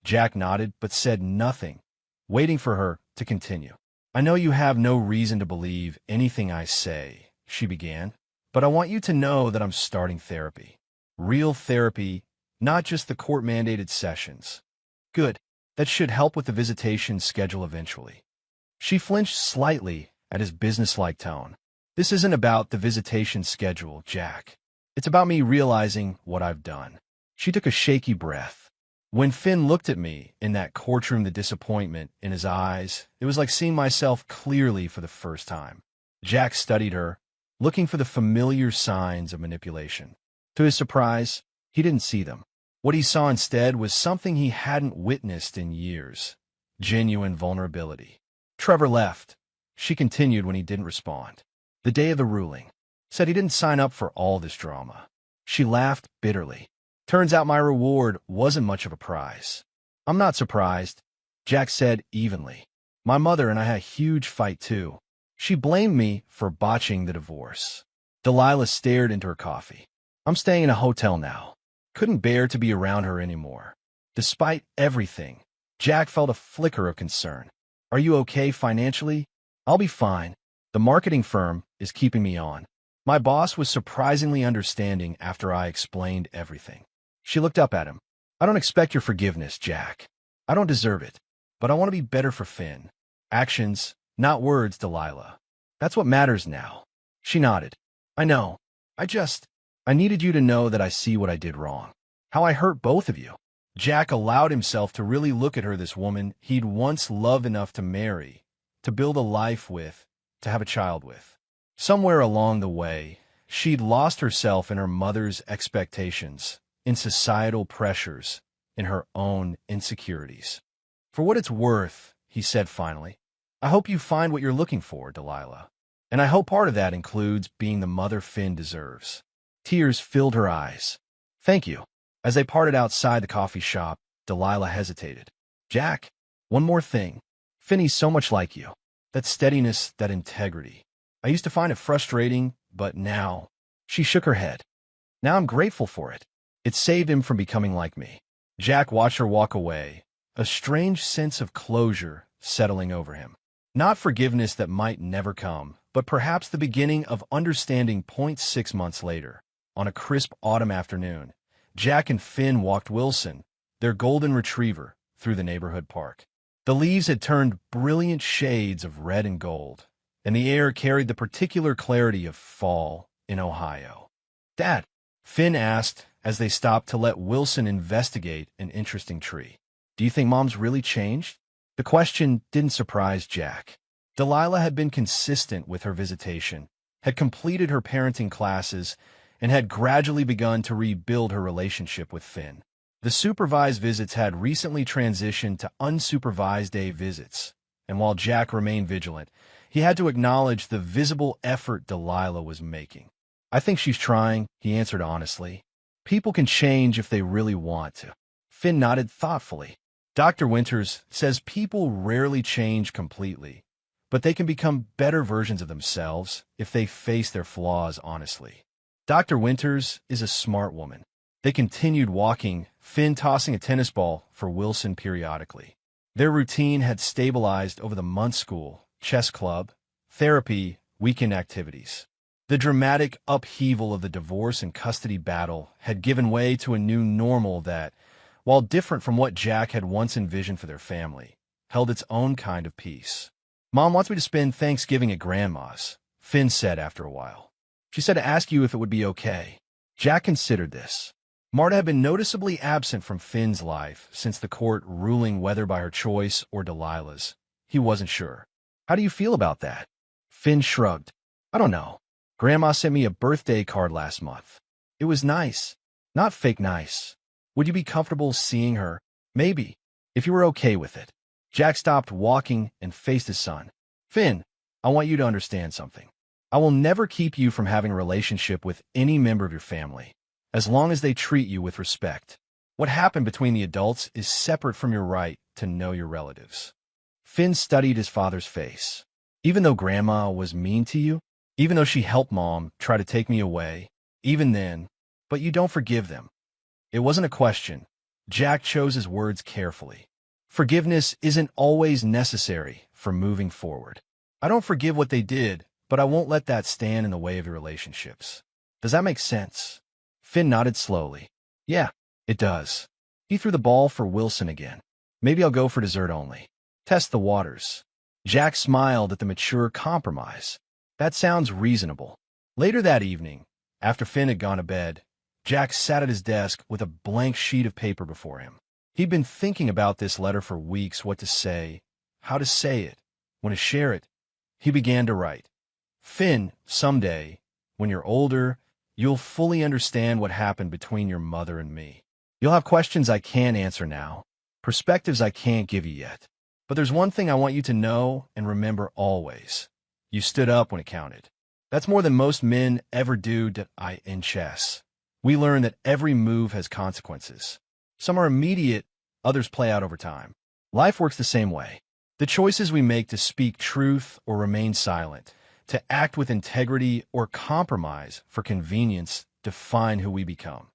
Jack nodded but said nothing, waiting for her to continue. I know you have no reason to believe anything I say, she began, but I want you to know that I'm starting therapy. Real therapy, not just the court-mandated sessions. Good. That should help with the visitation schedule eventually. She flinched slightly at his businesslike tone. This isn't about the visitation schedule, Jack. It's about me realizing what I've done. She took a shaky breath. When Finn looked at me in that courtroom, the disappointment in his eyes, it was like seeing myself clearly for the first time. Jack studied her, looking for the familiar signs of manipulation. To his surprise, he didn't see them. What he saw instead was something he hadn't witnessed in years. Genuine vulnerability. Trevor left, she continued when he didn't respond. The day of the ruling. Said he didn't sign up for all this drama. She laughed bitterly. Turns out my reward wasn't much of a prize. I'm not surprised, Jack said evenly. My mother and I had a huge fight too. She blamed me for botching the divorce. Delilah stared into her coffee. I'm staying in a hotel now. Couldn't bear to be around her anymore. Despite everything, Jack felt a flicker of concern. Are you okay financially? I'll be fine. The marketing firm is keeping me on. My boss was surprisingly understanding after I explained everything. She looked up at him. I don't expect your forgiveness, Jack. I don't deserve it. but I want to be better for Finn. Actions, not words, Delilah. That's what matters now. She nodded. I know. I needed you to know that I see what I did wrong. How I hurt both of you. Jack allowed himself to really look at her, this woman he'd once loved enough to marry, to build a life with, to have a child with. Somewhere along the way, she'd lost herself in her mother's expectations, in societal pressures, in her own insecurities. For what it's worth, he said finally, I hope you find what you're looking for, Delilah. And I hope part of that includes being the mother Finn deserves. Tears filled her eyes. Thank you. As they parted outside the coffee shop, Delilah hesitated. Jack, one more thing. Finney's so much like you. That steadiness, that integrity. I used to find it frustrating, but now... She shook her head. Now I'm grateful for it. It saved him from becoming like me. Jack watched her walk away, a strange sense of closure settling over him. Not forgiveness that might never come, but perhaps the beginning of understanding. 6 months later, on a crisp autumn afternoon, Jack and Finn walked Wilson, their golden retriever, through the neighborhood park. The leaves had turned brilliant shades of red and gold, and the air carried the particular clarity of fall in Ohio. Dad, Finn asked as they stopped to let Wilson investigate an interesting tree. Do you think Mom's really changed? The question didn't surprise Jack. Delilah had been consistent with her visitation, had completed her parenting classes, and had gradually begun to rebuild her relationship with Finn. The supervised visits had recently transitioned to unsupervised day visits, and while Jack remained vigilant, he had to acknowledge the visible effort Delilah was making. I think she's trying, he answered honestly. People can change if they really want to. Finn nodded thoughtfully. Dr. Winters says people rarely change completely, but they can become better versions of themselves if they face their flaws honestly. Dr. Winters is a smart woman. They continued walking, Finn tossing a tennis ball for Wilson periodically. Their routine had stabilized over the month: school, chess club, therapy, weekend activities. The dramatic upheaval of the divorce and custody battle had given way to a new normal that, while different from what Jack had once envisioned for their family, held its own kind of peace. Mom wants me to spend Thanksgiving at Grandma's, Finn said after a while. She said to ask you if it would be okay. Jack considered this. Marta had been noticeably absent from Finn's life since the court ruling whether by her choice or Delilah's. He wasn't sure. How do you feel about that? Finn shrugged. I don't know. Grandma sent me a birthday card last month. It was nice. Not fake nice. Would you be comfortable seeing her? Maybe, if you were okay with it. Jack stopped walking and faced his son. Finn, I want you to understand something. I will never keep you from having a relationship with any member of your family, as long as they treat you with respect. What happened between the adults is separate from your right to know your relatives. Finn studied his father's face. Even though Grandma was mean to you, even though she helped Mom try to take me away, even then, but you don't forgive them. It wasn't a question. Jack chose his words carefully. Forgiveness isn't always necessary for moving forward. I don't forgive what they did, but I won't let that stand in the way of your relationships. Does that make sense? Finn nodded slowly. Yeah, it does. He threw the ball for Wilson again. Maybe I'll go for dessert only. Test the waters. Jack smiled at the mature compromise. That sounds reasonable. Later that evening, after Finn had gone to bed, Jack sat at his desk with a blank sheet of paper before him. He'd been thinking about this letter for weeks, what to say, how to say it, when to share it. He began to write. Finn, someday, when you're older, you'll fully understand what happened between your mother and me. You'll have questions I can't answer now, perspectives I can't give you yet. But there's one thing I want you to know and remember always. You stood up when it counted. That's more than most men ever do in chess. We learn that every move has consequences. Some are immediate, others play out over time. Life works the same way. The choices we make to speak truth or remain silent, to act with integrity or compromise for convenience, define who we become.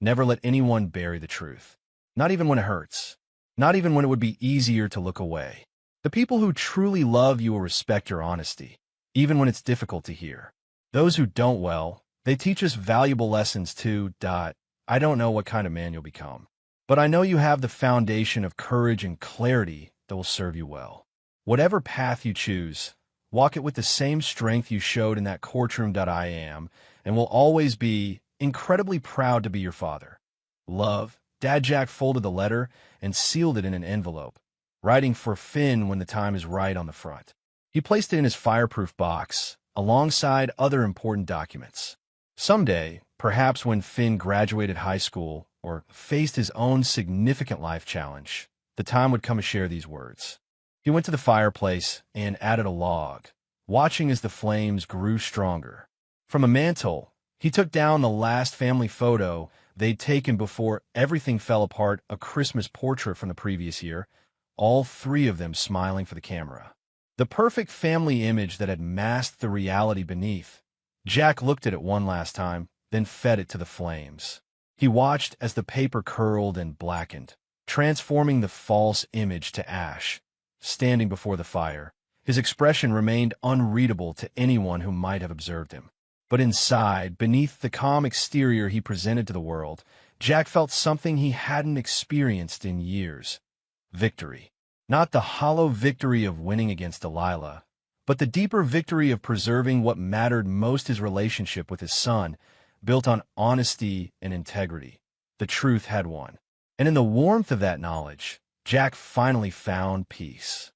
Never let anyone bury the truth. Not even when it hurts. Not even when it would be easier to look away. The people who truly love you will respect your honesty, even when it's difficult to hear. Those who don't, well, they teach us valuable lessons too. I don't know what kind of man you'll become, but I know you have the foundation of courage and clarity that will serve you well. Whatever path you choose, walk it with the same strength you showed in that courtroom. I am, and will always be, incredibly proud to be your father. Love. Dad. Jack folded the letter and sealed it in an envelope, writing "for Finn when the time is right" on the front. He placed it in his fireproof box, alongside other important documents. Someday, perhaps when Finn graduated high school or faced his own significant life challenge, the time would come to share these words. He went to the fireplace and added a log, watching as the flames grew stronger. From a mantel, he took down the last family photo they'd taken before everything fell apart, a Christmas portrait from the previous year, all three of them smiling for the camera. The perfect family image that had masked the reality beneath. Jack looked at it one last time, then fed it to the flames. He watched as the paper curled and blackened, transforming the false image to ash. Standing before the fire, his expression remained unreadable to anyone who might have observed him. But inside, beneath the calm exterior he presented to the world, Jack felt something he hadn't experienced in years. Victory. Not the hollow victory of winning against Delilah, but the deeper victory of preserving what mattered most: his relationship with his son, built on honesty and integrity. The truth had won. And in the warmth of that knowledge, Jack finally found peace.